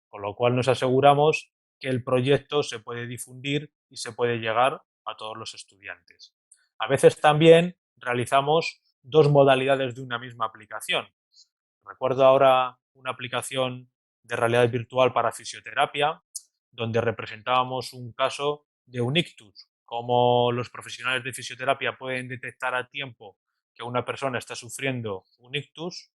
Con lo cual nos aseguramos que el proyecto se puede difundir y se puede llegar a todos los estudiantes. A veces también realizamos dos modalidades de una misma aplicación. Recuerdo ahora una aplicación de realidad virtual para fisioterapia, donde representábamos un caso de un ictus, cómo los profesionales de fisioterapia pueden detectar a tiempo que una persona está sufriendo un ictus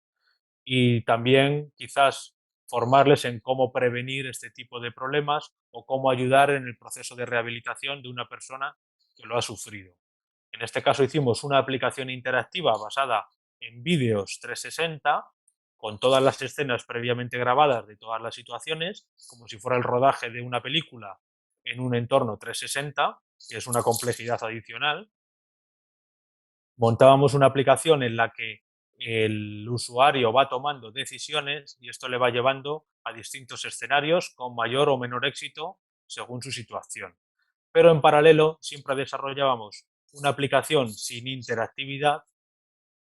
y también quizás formarles en cómo prevenir este tipo de problemas o cómo ayudar en el proceso de rehabilitación de una persona que lo ha sufrido. En este caso hicimos una aplicación interactiva basada en vídeos 360 con todas las escenas previamente grabadas de todas las situaciones, como si fuera el rodaje de una película en un entorno 360, que es una complejidad adicional. Montábamos una aplicación en la que el usuario va tomando decisiones y esto le va llevando a distintos escenarios con mayor o menor éxito según su situación. Pero en paralelo siempre desarrollábamos una aplicación sin interactividad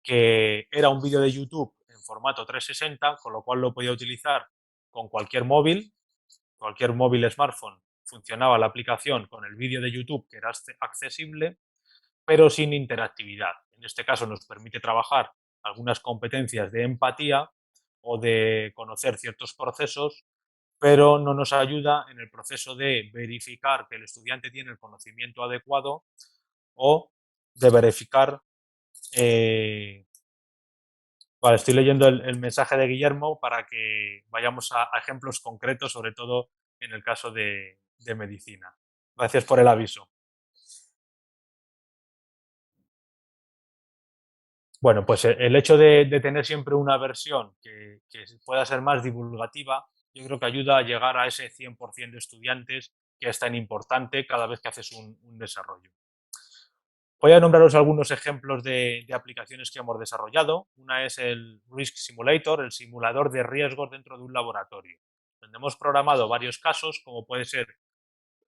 que era un vídeo de YouTube en formato 360, con lo cual lo podía utilizar con cualquier móvil smartphone, funcionaba la aplicación con el vídeo de YouTube que era accesible, pero sin interactividad. En este caso nos permite trabajar algunas competencias de empatía o de conocer ciertos procesos, pero no nos ayuda en el proceso de verificar que el estudiante tiene el conocimiento adecuado o de verificar. Vale, estoy leyendo el mensaje de Guillermo para que vayamos a ejemplos concretos, sobre todo en el caso de medicina. Gracias por el aviso. Bueno, pues el hecho de tener siempre una versión que pueda ser más divulgativa, yo creo que ayuda a llegar a ese 100% de estudiantes que es tan importante cada vez que haces un desarrollo. Voy a nombraros algunos ejemplos de aplicaciones que hemos desarrollado. Una es el Risk Simulator, el simulador de riesgos dentro de un laboratorio, donde hemos programado varios casos, como puede ser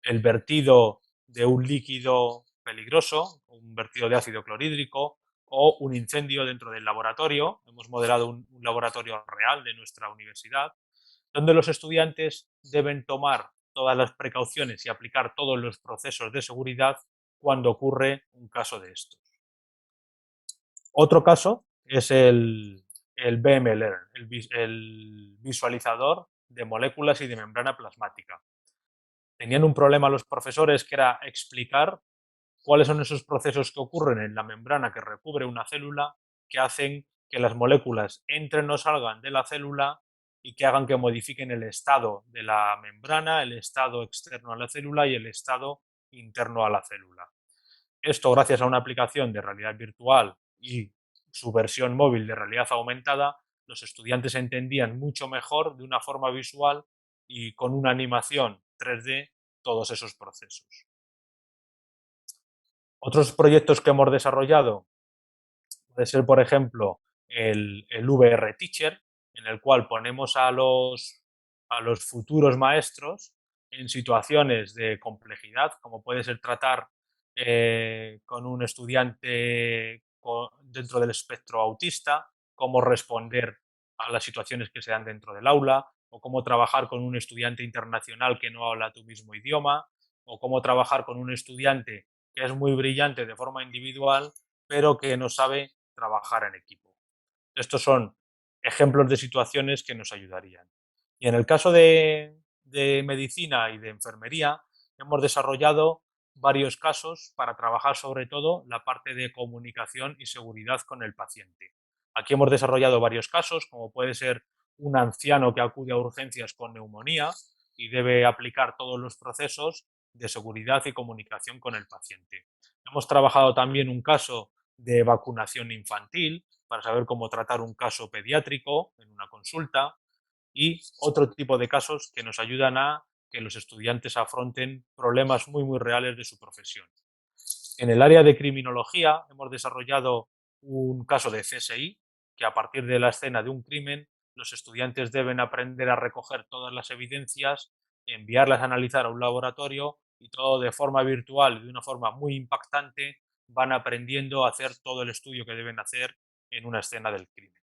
el vertido de un líquido peligroso, un vertido de ácido clorhídrico o un incendio dentro del laboratorio. Hemos modelado un laboratorio real de nuestra universidad, donde los estudiantes deben tomar todas las precauciones y aplicar todos los procesos de seguridad cuando ocurre un caso de estos. Otro caso es el BMLearn, el visualizador de moléculas y de membrana plasmática. Tenían un problema los profesores que era explicar cuáles son esos procesos que ocurren en la membrana que recubre una célula que hacen que las moléculas entren o salgan de la célula y que hagan que modifiquen el estado de la membrana, el estado externo a la célula y el estado interno a la célula. Esto gracias a una aplicación de realidad virtual y su versión móvil de realidad aumentada, los estudiantes entendían mucho mejor de una forma visual y con una animación 3D todos esos procesos. Otros proyectos que hemos desarrollado puede ser, por ejemplo, el VR Teacher, en el cual ponemos a los futuros maestros en situaciones de complejidad, como puede ser tratar con un estudiante dentro del espectro autista, cómo responder a las situaciones que se dan dentro del aula, o cómo trabajar con un estudiante internacional que no habla tu mismo idioma, o cómo trabajar con un estudiante que es muy brillante de forma individual, pero que no sabe trabajar en equipo. Estos son ejemplos de situaciones que nos ayudarían. Y en el caso de medicina y de enfermería, hemos desarrollado varios casos para trabajar sobre todo la parte de comunicación y seguridad con el paciente. Aquí hemos desarrollado varios casos, como puede ser un anciano que acude a urgencias con neumonía y debe aplicar todos los procesos de seguridad y comunicación con el paciente. Hemos trabajado también un caso de vacunación infantil para saber cómo tratar un caso pediátrico en una consulta y otro tipo de casos que nos ayudan a que los estudiantes afronten problemas muy reales de su profesión. En el área de criminología hemos desarrollado un caso de CSI que a partir de la escena de un crimen los estudiantes deben aprender a recoger todas las evidencias, enviarlas a analizar a un laboratorio y todo de forma virtual y de una forma muy impactante van aprendiendo a hacer todo el estudio que deben hacer en una escena del crimen.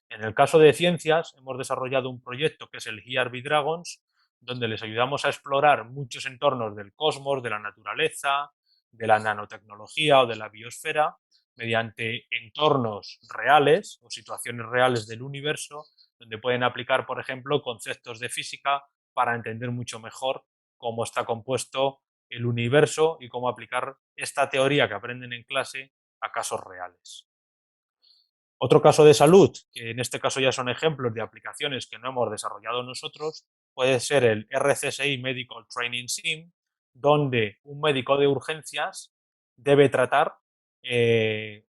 En el caso de ciencias hemos desarrollado un proyecto que es el ERB Dragons, donde les ayudamos a explorar muchos entornos del cosmos, de la naturaleza, de la nanotecnología o de la biosfera, mediante entornos reales o situaciones reales del universo, donde pueden aplicar, por ejemplo, conceptos de física para entender mucho mejor cómo está compuesto el universo y cómo aplicar esta teoría que aprenden en clase a casos reales. Otro caso de salud, que en este caso ya son ejemplos de aplicaciones que no hemos desarrollado nosotros, puede ser el RCSI Medical Training Sim, donde un médico de urgencias debe tratar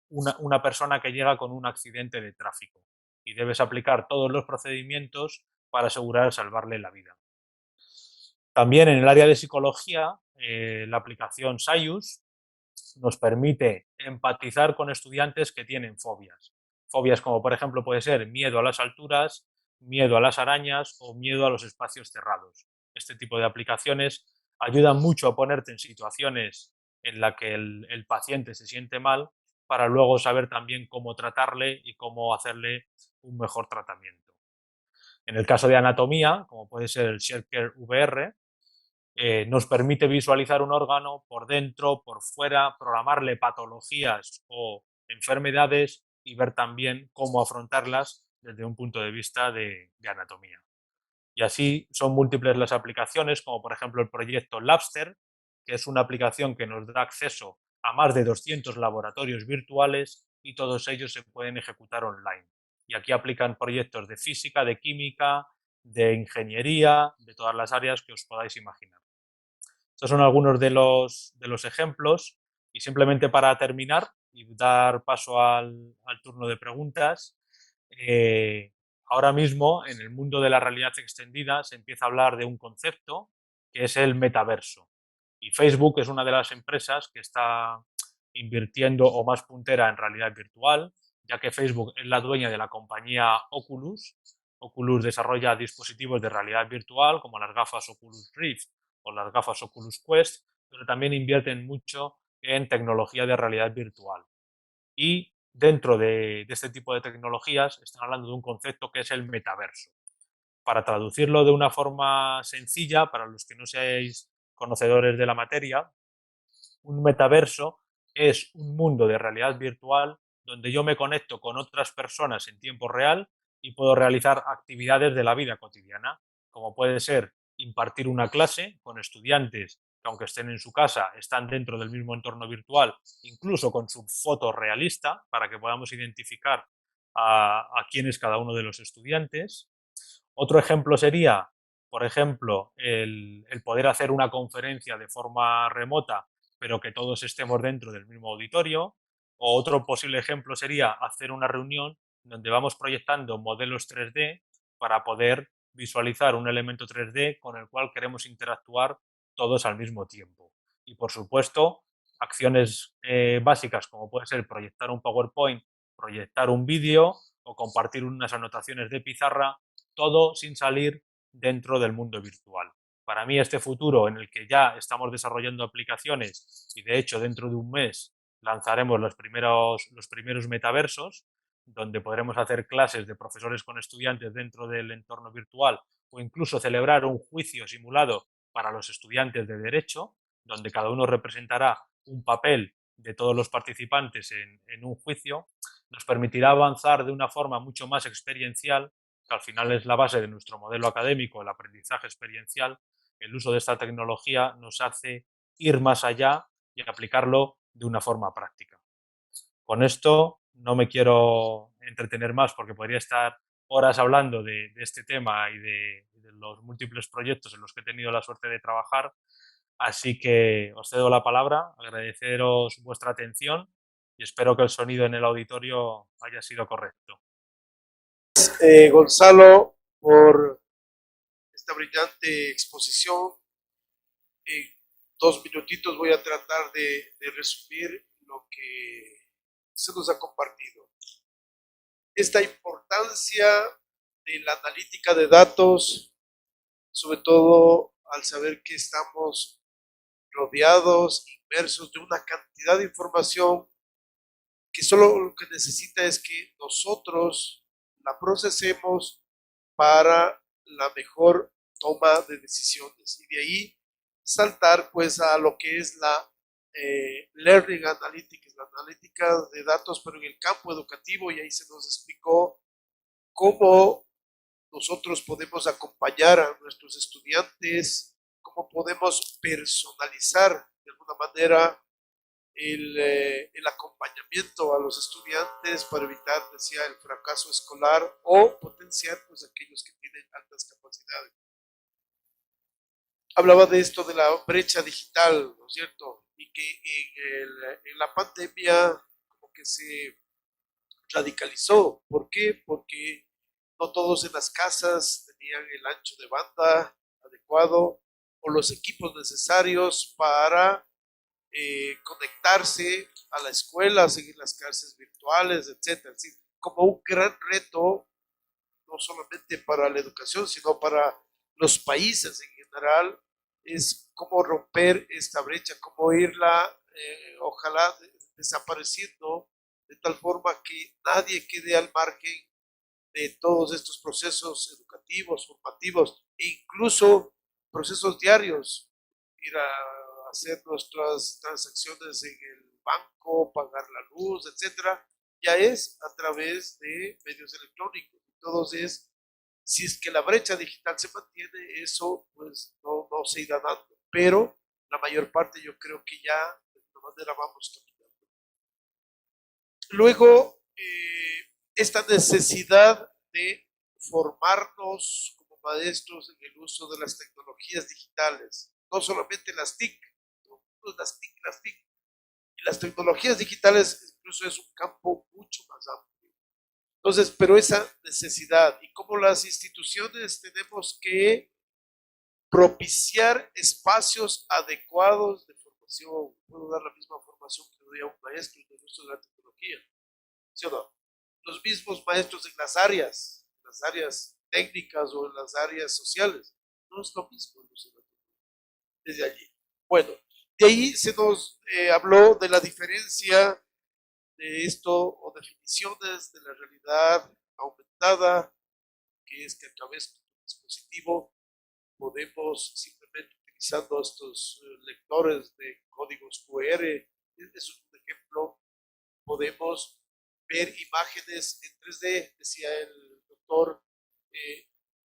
una persona que llega con un accidente de tráfico y debes aplicar todos los procedimientos para asegurar salvarle la vida. También en el área de psicología, la aplicación SciUS nos permite empatizar con estudiantes que tienen fobias. Fobias como por ejemplo puede ser miedo a las alturas, miedo a las arañas o miedo a los espacios cerrados. Este tipo de aplicaciones ayudan mucho a ponerte en situaciones en las que el paciente se siente mal para luego saber también cómo tratarle y cómo hacerle un mejor tratamiento. En el caso de anatomía, como puede ser el ShareCare VR, nos permite visualizar un órgano por dentro, por fuera, programarle patologías o enfermedades y ver también cómo afrontarlas desde un punto de vista de anatomía. Y así son múltiples las aplicaciones, como por ejemplo el proyecto Labster, que es una aplicación que nos da acceso a más de 200 laboratorios virtuales y todos ellos se pueden ejecutar online. Y aquí aplican proyectos de física, de química, de ingeniería, de todas las áreas que os podáis imaginar. Estos son algunos de los ejemplos y simplemente para terminar y dar paso al turno de preguntas. Ahora mismo, en el mundo de la realidad extendida, se empieza a hablar de un concepto que es el metaverso. Y Facebook es una de las empresas que está invirtiendo o más puntera en realidad virtual, ya que Facebook es la dueña de la compañía Oculus. Oculus desarrolla dispositivos de realidad virtual como las gafas Oculus Rift o las gafas Oculus Quest, pero también invierten mucho en tecnología de realidad virtual. Y dentro de este tipo de tecnologías están hablando de un concepto que es el metaverso. Para traducirlo de una forma sencilla, para los que no seáis conocedores de la materia, un metaverso es un mundo de realidad virtual donde yo me conecto con otras personas en tiempo real y puedo realizar actividades de la vida cotidiana, como puede ser impartir una clase con estudiantes que, aunque estén en su casa, están dentro del mismo entorno virtual, incluso con su foto realista, para que podamos identificar a quién es cada uno de los estudiantes. Otro ejemplo sería, por ejemplo, el poder hacer una conferencia de forma remota, pero que todos estemos dentro del mismo auditorio. O otro posible ejemplo sería hacer una reunión donde vamos proyectando modelos 3D para poder visualizar un elemento 3D con el cual queremos interactuar todos al mismo tiempo. Y por supuesto, acciones básicas como puede ser proyectar un PowerPoint, proyectar un vídeo o compartir unas anotaciones de pizarra, todo sin salir dentro del mundo virtual. Para mí este futuro en el que ya estamos desarrollando aplicaciones y de hecho dentro de un mes lanzaremos los primeros metaversos, donde podremos hacer clases de profesores con estudiantes dentro del entorno virtual o incluso celebrar un juicio simulado para los estudiantes de derecho, donde cada uno representará un papel de todos los participantes en un juicio, nos permitirá avanzar de una forma mucho más experiencial, que al final es la base de nuestro modelo académico, el aprendizaje experiencial. El uso de esta tecnología nos hace ir más allá y aplicarlo de una forma práctica. Con esto no me quiero entretener más porque podría estar horas hablando de este tema y de los múltiples proyectos en los que he tenido la suerte de trabajar. Así que os cedo la palabra, agradeceros vuestra atención y espero que el sonido en el auditorio haya sido correcto. Gonzalo, por esta brillante exposición. En 2 minutitos voy a tratar de resumir lo que se nos ha compartido. Esta importancia de la analítica de datos, sobre todo al saber que estamos rodeados, inmersos de una cantidad de información que solo lo que necesita es que nosotros la procesemos para la mejor toma de decisiones. Y de ahí saltar pues a lo que es la Learning Analytics, la analítica de datos, pero en el campo educativo, y ahí se nos explicó cómo nosotros podemos acompañar a nuestros estudiantes, cómo podemos personalizar de alguna manera el acompañamiento a los estudiantes para evitar, decía, el fracaso escolar o potenciar pues aquellos que tienen altas capacidades. Hablaba de esto de la brecha digital, ¿no es cierto? Y que en la pandemia como que se radicalizó. ¿Por qué? Porque no todos en las casas tenían el ancho de banda adecuado o los equipos necesarios para conectarse a la escuela, seguir las clases virtuales, etc. Es decir, como un gran reto, no solamente para la educación, sino para los países en general, es cómo romper esta brecha, cómo irla, ojalá, desapareciendo, de tal forma que nadie quede al margen de todos estos procesos educativos, formativos e incluso procesos diarios, ir a hacer nuestras transacciones en el banco, pagar la luz, etcétera, ya es a través de medios electrónicos. Entonces, si es que la brecha digital se mantiene, eso pues no se irá dando, pero la mayor parte yo creo que ya de alguna manera vamos caminando. Luego, esta necesidad de formarnos como maestros en el uso de las tecnologías digitales, no solamente las TIC, las TIC, las tecnologías digitales incluso es un campo mucho más amplio. Entonces, pero esa necesidad y cómo las instituciones tenemos que propiciar espacios adecuados de formación. Puedo dar la misma formación que doy a un maestro de uso de la tecnología, ¿sí o no? Los mismos maestros en las áreas técnicas o en las áreas sociales. No es lo mismo el uso de la tecnología. Desde allí. Bueno, de ahí se nos habló de la diferencia de esto o definiciones de la realidad aumentada, que es que a través de un dispositivo podemos simplemente utilizando estos lectores de códigos QR, es un ejemplo, podemos ver imágenes en 3D, decía el doctor,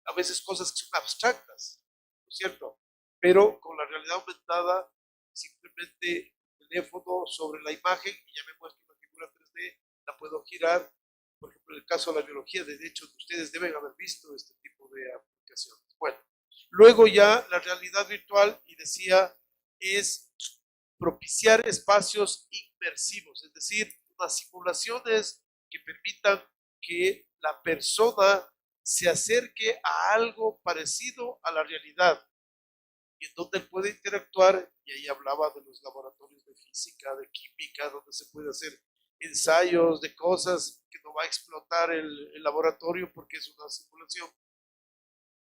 a veces cosas que son abstractas, ¿no es cierto? Pero con la realidad aumentada, simplemente el teléfono sobre la imagen y ya me muestra una figura 3D, la puedo girar. Por ejemplo, en el caso de la biología, de hecho, ustedes deben haber visto este tipo de aplicaciones. Bueno, luego ya la realidad virtual, y decía, es propiciar espacios inmersivos, es decir, unas simulaciones que permitan que la persona se acerque a algo parecido a la realidad y en donde él puede interactuar, y ahí hablaba de los laboratorios de física, de química, donde se puede hacer ensayos de cosas que no va a explotar el laboratorio porque es una simulación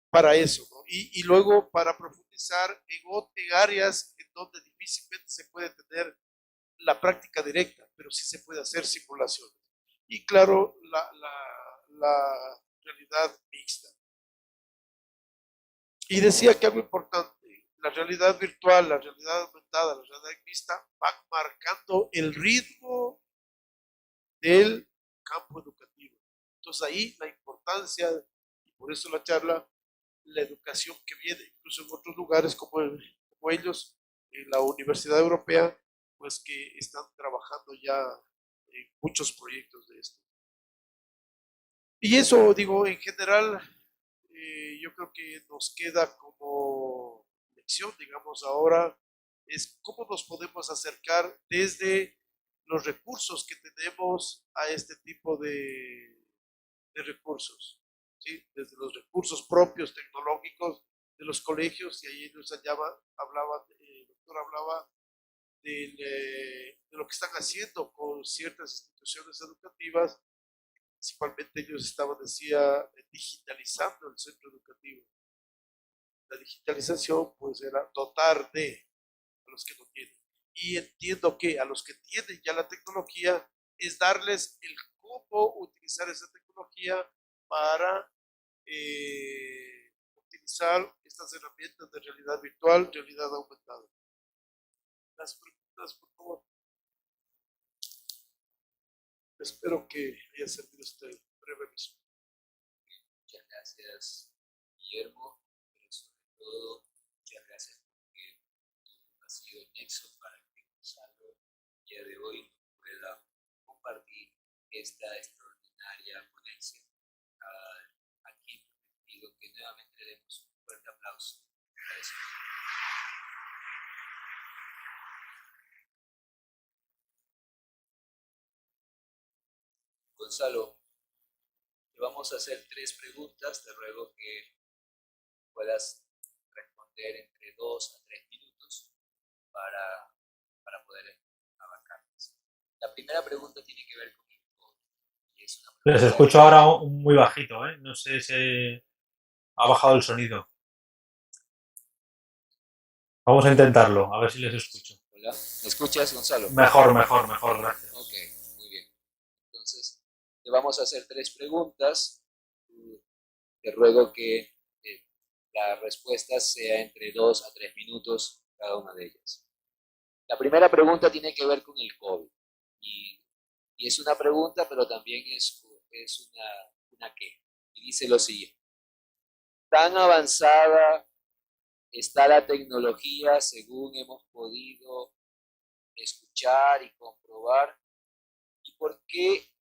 para eso, ¿no? Y luego para profundizar en áreas en donde difícilmente se puede tener la práctica directa, pero sí se puede hacer simulaciones. Y claro, la realidad mixta. Y decía que algo importante, la realidad virtual, la realidad aumentada, la realidad mixta van marcando el ritmo del campo educativo. Entonces ahí la importancia, y por eso la charla, la educación que viene, incluso en otros lugares como ellos, en la Universidad Europea, pues que están trabajando ya en muchos proyectos de esto. Y eso, digo, en general, yo creo que nos queda como lección, digamos, ahora, es cómo nos podemos acercar desde los recursos que tenemos a este tipo de recursos, ¿sí? Desde los recursos propios tecnológicos de los colegios, y ahí nos hablaba, el doctor hablaba de lo que están haciendo con ciertas instituciones educativas, principalmente ellos estaban, decía, digitalizando el centro educativo. La digitalización, pues, era dotar de a los que no tienen. Y entiendo que a los que tienen ya la tecnología es darles el cómo utilizar esa tecnología para utilizar estas herramientas de realidad virtual, realidad aumentada. Las preguntas, por favor. Espero que haya servido este breve resumen. Muchas gracias, Guillermo, pero sobre todo, muchas gracias porque tú has sido el nexo para que Gonzalo el día de hoy pueda compartir esta extraordinaria ponencia. Aquí pido que nuevamente le demos un fuerte aplauso. Gracias. Gonzalo, te vamos a hacer 3 preguntas. Te ruego que puedas responder entre 2 a 3 minutos para poder abarcarlas. La primera pregunta tiene que ver con el COVID. Y es una Les pregunta escucho ahora muy bajito, ¿eh? No sé si ha bajado el sonido. Vamos a intentarlo, a ver si les escucho. Hola, ¿me escuchas, Gonzalo? Mejor, gracias. Ok, muy bien. Entonces, te vamos a hacer 3 preguntas. Te ruego que la respuesta sea entre 2 a 3 minutos cada una de ellas. La primera pregunta tiene que ver con el COVID. Y es una pregunta, pero también es una qué. Y dice lo siguiente. ¿Tan avanzada está la tecnología según hemos podido escuchar y comprobar? ¿Y por qué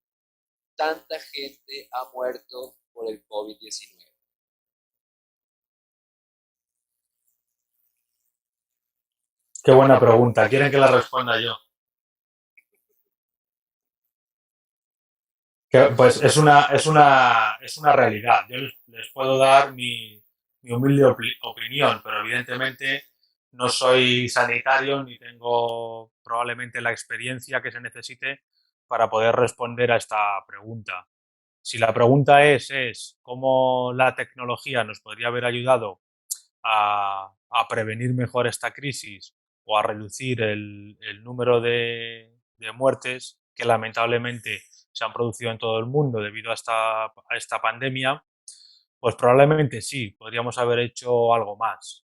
tanta gente ha muerto por el COVID-19? Qué buena pregunta. ¿Quieren que la responda yo? Pues es una realidad. Yo les puedo dar mi humilde opinión, pero evidentemente no soy sanitario ni tengo probablemente la experiencia que se necesite para poder responder a esta pregunta. Si la pregunta es cómo la tecnología nos podría haber ayudado a prevenir mejor esta crisis o a reducir el número de muertes que lamentablemente se han producido en todo el mundo debido a esta pandemia, pues probablemente sí, podríamos haber hecho algo más.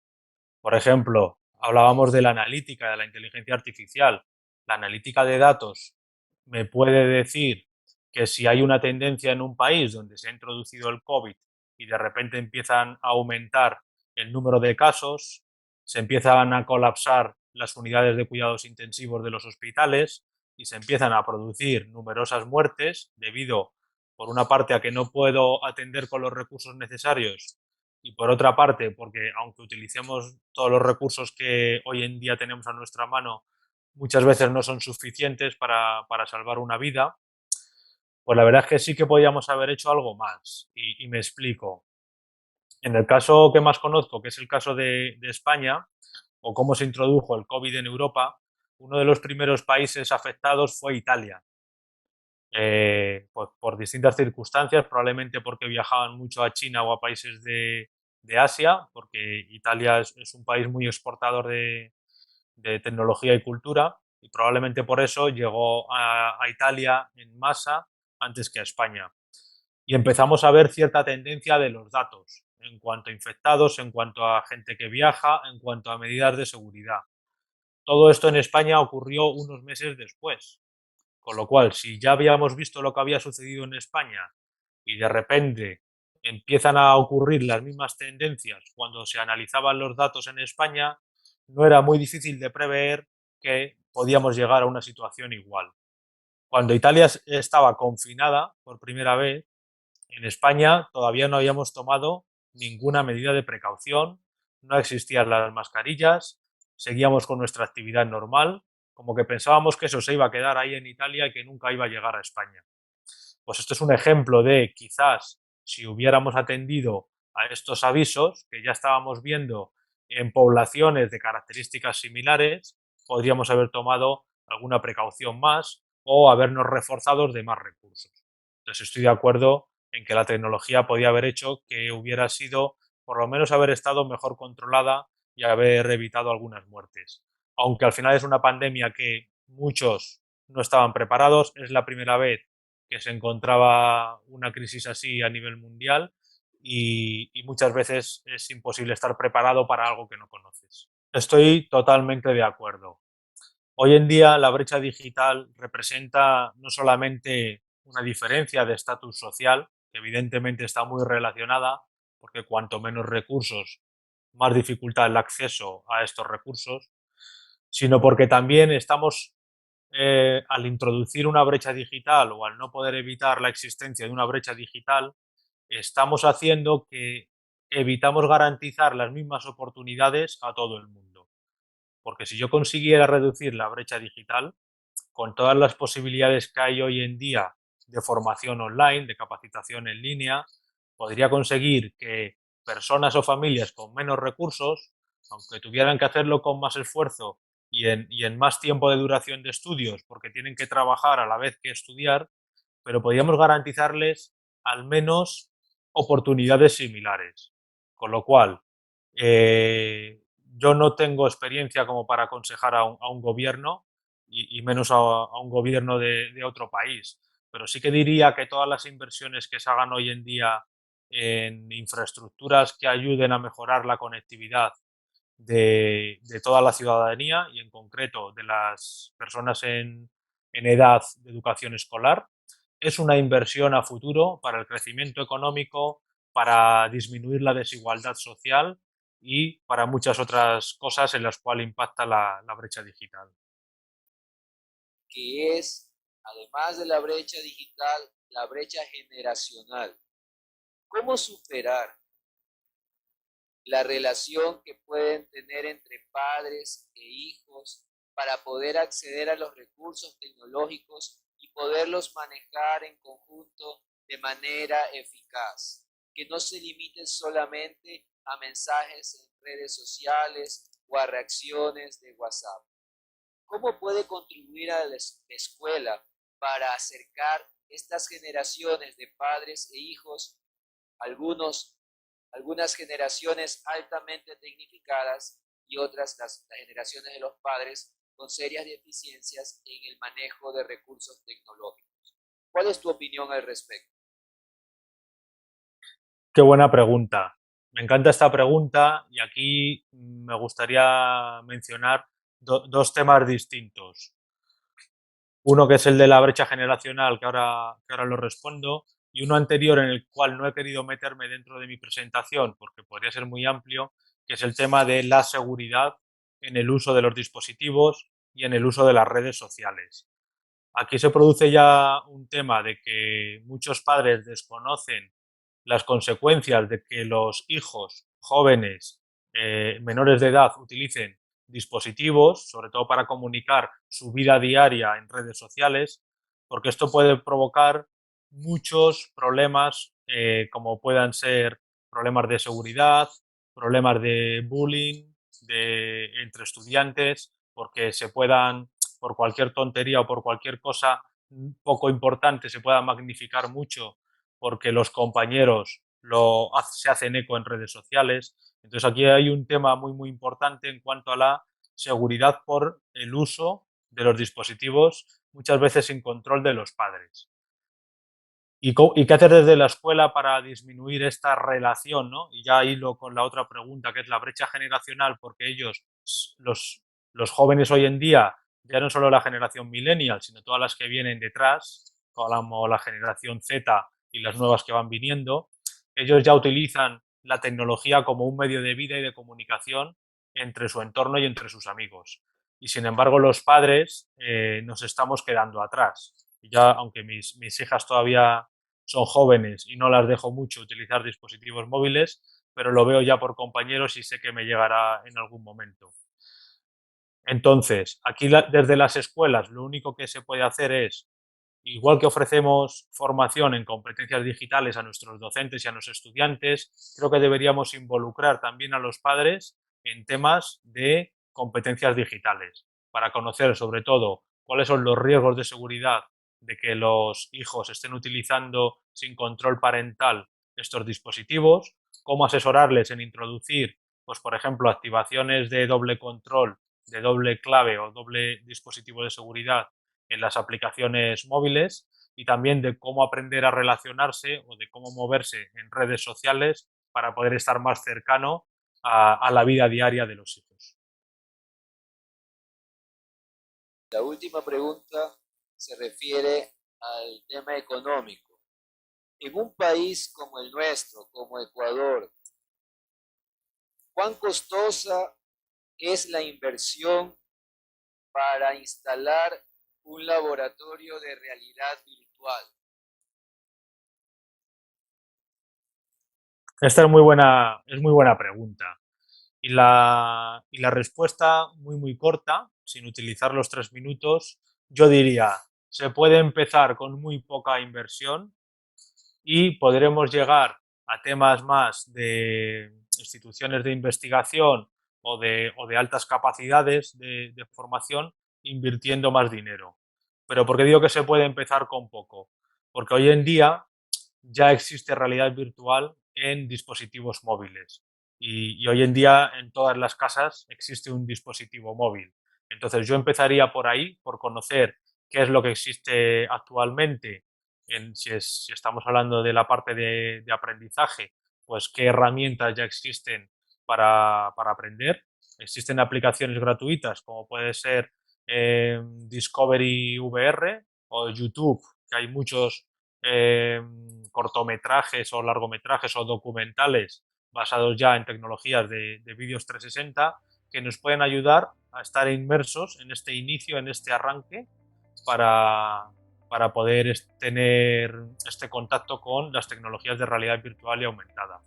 Por ejemplo, hablábamos de la analítica, de la inteligencia artificial. La analítica de datos me puede decir que si hay una tendencia en un país donde se ha introducido el COVID y de repente empiezan a aumentar el número de casos, se empiezan a colapsar las unidades de cuidados intensivos de los hospitales y se empiezan a producir numerosas muertes debido, por una parte, a que no puedo atender con los recursos necesarios y por otra parte, porque aunque utilicemos todos los recursos que hoy en día tenemos a nuestra mano, muchas veces no son suficientes para salvar una vida, pues la verdad es que sí que podíamos haber hecho algo más. Y me explico. En el caso que más conozco, que es el caso de España, o cómo se introdujo el COVID en Europa, uno de los primeros países afectados fue Italia. Pues por distintas circunstancias, probablemente porque viajaban mucho a China o a países de Asia, porque Italia es un país muy exportador de tecnología y cultura, y probablemente por eso llegó a Italia en masa antes que a España. Y empezamos a ver cierta tendencia de los datos en cuanto a infectados, en cuanto a gente que viaja, en cuanto a medidas de seguridad. Todo esto en España ocurrió unos meses después. Con lo cual, si ya habíamos visto lo que había sucedido en España y de repente empiezan a ocurrir las mismas tendencias cuando se analizaban los datos en España, no era muy difícil de prever que podíamos llegar a una situación igual. Cuando Italia estaba confinada por primera vez, en España todavía no habíamos tomado ninguna medida de precaución, no existían las mascarillas, seguíamos con nuestra actividad normal, como que pensábamos que eso se iba a quedar ahí en Italia y que nunca iba a llegar a España. Pues esto es un ejemplo de quizás si hubiéramos atendido a estos avisos que ya estábamos viendo en poblaciones de características similares, podríamos haber tomado alguna precaución más o habernos reforzado de más recursos. Entonces estoy de acuerdo en que la tecnología podía haber hecho que hubiera sido, por lo menos haber estado mejor controlada y haber evitado algunas muertes. Aunque al final es una pandemia que muchos no estaban preparados, es la primera vez que se encontraba una crisis así a nivel mundial y muchas veces es imposible estar preparado para algo que no conoces. Estoy totalmente de acuerdo. Hoy en día la brecha digital representa no solamente una diferencia de estatus social, que evidentemente está muy relacionada, porque cuanto menos recursos, más dificultad el acceso a estos recursos, sino porque también estamos, al introducir una brecha digital o al no poder evitar la existencia de una brecha digital, estamos haciendo que evitamos garantizar las mismas oportunidades a todo el mundo. Porque si yo consiguiera reducir la brecha digital, con todas las posibilidades que hay hoy en día de formación online, de capacitación en línea, podría conseguir que personas o familias con menos recursos, aunque tuvieran que hacerlo con más esfuerzo y en más tiempo de duración de estudios, porque tienen que trabajar a la vez que estudiar, pero podríamos garantizarles al menos oportunidades similares. Con lo cual, yo no tengo experiencia como para aconsejar a un gobierno y menos a un gobierno de otro país, pero sí que diría que todas las inversiones que se hagan hoy en día en infraestructuras que ayuden a mejorar la conectividad de toda la ciudadanía y en concreto de las personas en edad de educación escolar, es una inversión a futuro para el crecimiento económico, para disminuir la desigualdad social y para muchas otras cosas en las cuales impacta la brecha digital. Que es, además de la brecha digital, la brecha generacional. ¿Cómo superar la relación que pueden tener entre padres e hijos para poder acceder a los recursos tecnológicos y poderlos manejar en conjunto de manera eficaz, que no se limiten solamente a mensajes en redes sociales o a reacciones de WhatsApp. ¿Cómo puede contribuir a la escuela para acercar estas generaciones de padres e hijos, algunas generaciones altamente tecnificadas y otras, las generaciones de los padres, con serias deficiencias en el manejo de recursos tecnológicos? ¿Cuál es tu opinión al respecto? Qué buena pregunta. Me encanta esta pregunta y aquí me gustaría mencionar dos temas distintos. Uno que es el de la brecha generacional, que ahora lo respondo, y uno anterior en el cual no he querido meterme dentro de mi presentación porque podría ser muy amplio, que es el tema de la seguridad en el uso de los dispositivos y en el uso de las redes sociales. Aquí se produce ya un tema de que muchos padres desconocen las consecuencias de que los hijos jóvenes menores de edad utilicen dispositivos, sobre todo para comunicar su vida diaria en redes sociales, porque esto puede provocar muchos problemas, como puedan ser problemas de seguridad, problemas de bullying entre estudiantes, porque se puedan, por cualquier tontería o por cualquier cosa poco importante, se pueda magnificar mucho porque los compañeros se hacen eco en redes sociales. Entonces aquí hay un tema muy importante en cuanto a la seguridad por el uso de los dispositivos, muchas veces sin control de los padres. ¿Y qué hacer desde la escuela para disminuir esta relación, ¿no? Y ya hilo con la otra pregunta, que es la brecha generacional, porque ellos, los jóvenes hoy en día, ya no solo la generación millennial, sino todas las que vienen detrás, como la generación Z y las nuevas que van viniendo, ellos ya utilizan la tecnología como un medio de vida y de comunicación entre su entorno y entre sus amigos. Y sin embargo, los padres nos estamos quedando atrás. Y ya, aunque mis hijas todavía son jóvenes y no las dejo mucho utilizar dispositivos móviles, pero lo veo ya por compañeros y sé que me llegará en algún momento. Entonces, aquí desde las escuelas lo único que se puede hacer es, igual que ofrecemos formación en competencias digitales a nuestros docentes y a los estudiantes, creo que deberíamos involucrar también a los padres en temas de competencias digitales, para conocer sobre todo cuáles son los riesgos de seguridad de que los hijos estén utilizando sin control parental estos dispositivos, cómo asesorarles en introducir, pues por ejemplo, activaciones de doble control, de doble clave o doble dispositivo de seguridad en las aplicaciones móviles, y también de cómo aprender a relacionarse o de cómo moverse en redes sociales para poder estar más cercano a la vida diaria de los hijos. La última pregunta se refiere al tema económico. En un país como el nuestro, como Ecuador, ¿cuán costosa es la inversión para instalar un laboratorio de realidad virtual? Esta es muy buena pregunta. Y la respuesta muy corta, sin utilizar los 3 minutos, yo diría, se puede empezar con muy poca inversión y podremos llegar a temas más de instituciones de investigación o de altas capacidades de formación invirtiendo más dinero. Pero ¿por qué digo que se puede empezar con poco? Porque hoy en día ya existe realidad virtual en dispositivos móviles y hoy en día en todas las casas existe un dispositivo móvil. Entonces yo empezaría por ahí, por conocer qué es lo que existe actualmente, si estamos hablando de la parte de aprendizaje, pues qué herramientas ya existen para aprender. Existen aplicaciones gratuitas como puede ser Discovery VR o YouTube, que hay muchos cortometrajes o largometrajes o documentales basados ya en tecnologías de vídeos 360 que nos pueden ayudar a estar inmersos en este inicio, en este arranque, para poder tener este contacto con las tecnologías de realidad virtual y aumentada.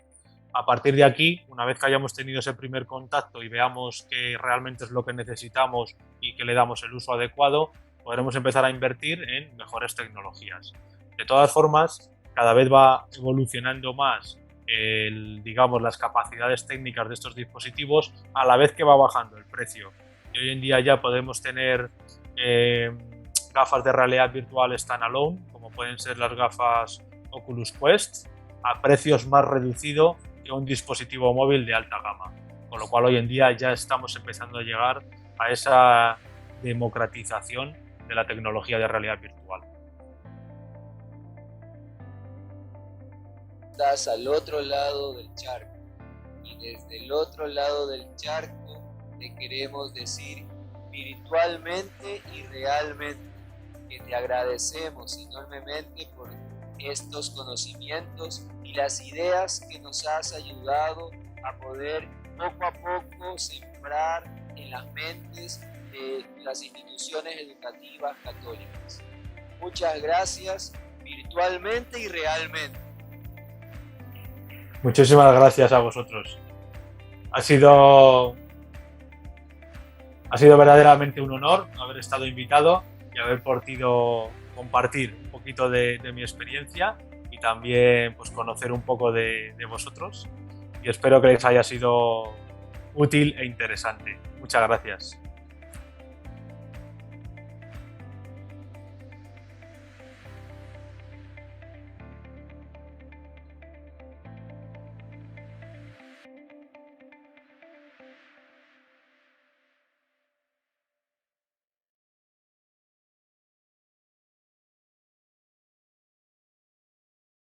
A partir de aquí, una vez que hayamos tenido ese primer contacto y veamos que realmente es lo que necesitamos y que le damos el uso adecuado, podremos empezar a invertir en mejores tecnologías. De todas formas, cada vez va evolucionando más digamos, las capacidades técnicas de estos dispositivos, a la vez que va bajando el precio. Y hoy en día ya podemos tener gafas de realidad virtual standalone, como pueden ser las gafas Oculus Quest, a precios más reducidos que un dispositivo móvil de alta gama. Con lo cual hoy en día ya estamos empezando a llegar a esa democratización de la tecnología de realidad virtual. Estás al otro lado del charco, y desde el otro lado del charco te queremos decir virtualmente y realmente que te agradecemos enormemente por estos conocimientos y las ideas que nos has ayudado a poder poco a poco sembrar en las mentes de las instituciones educativas católicas. Muchas gracias virtualmente y realmente. Muchísimas gracias a vosotros. Ha sido verdaderamente un honor haber estado invitado y haber podido compartir un poquito de mi experiencia y también pues, conocer un poco de vosotros. Y espero que les haya sido útil e interesante. Muchas gracias.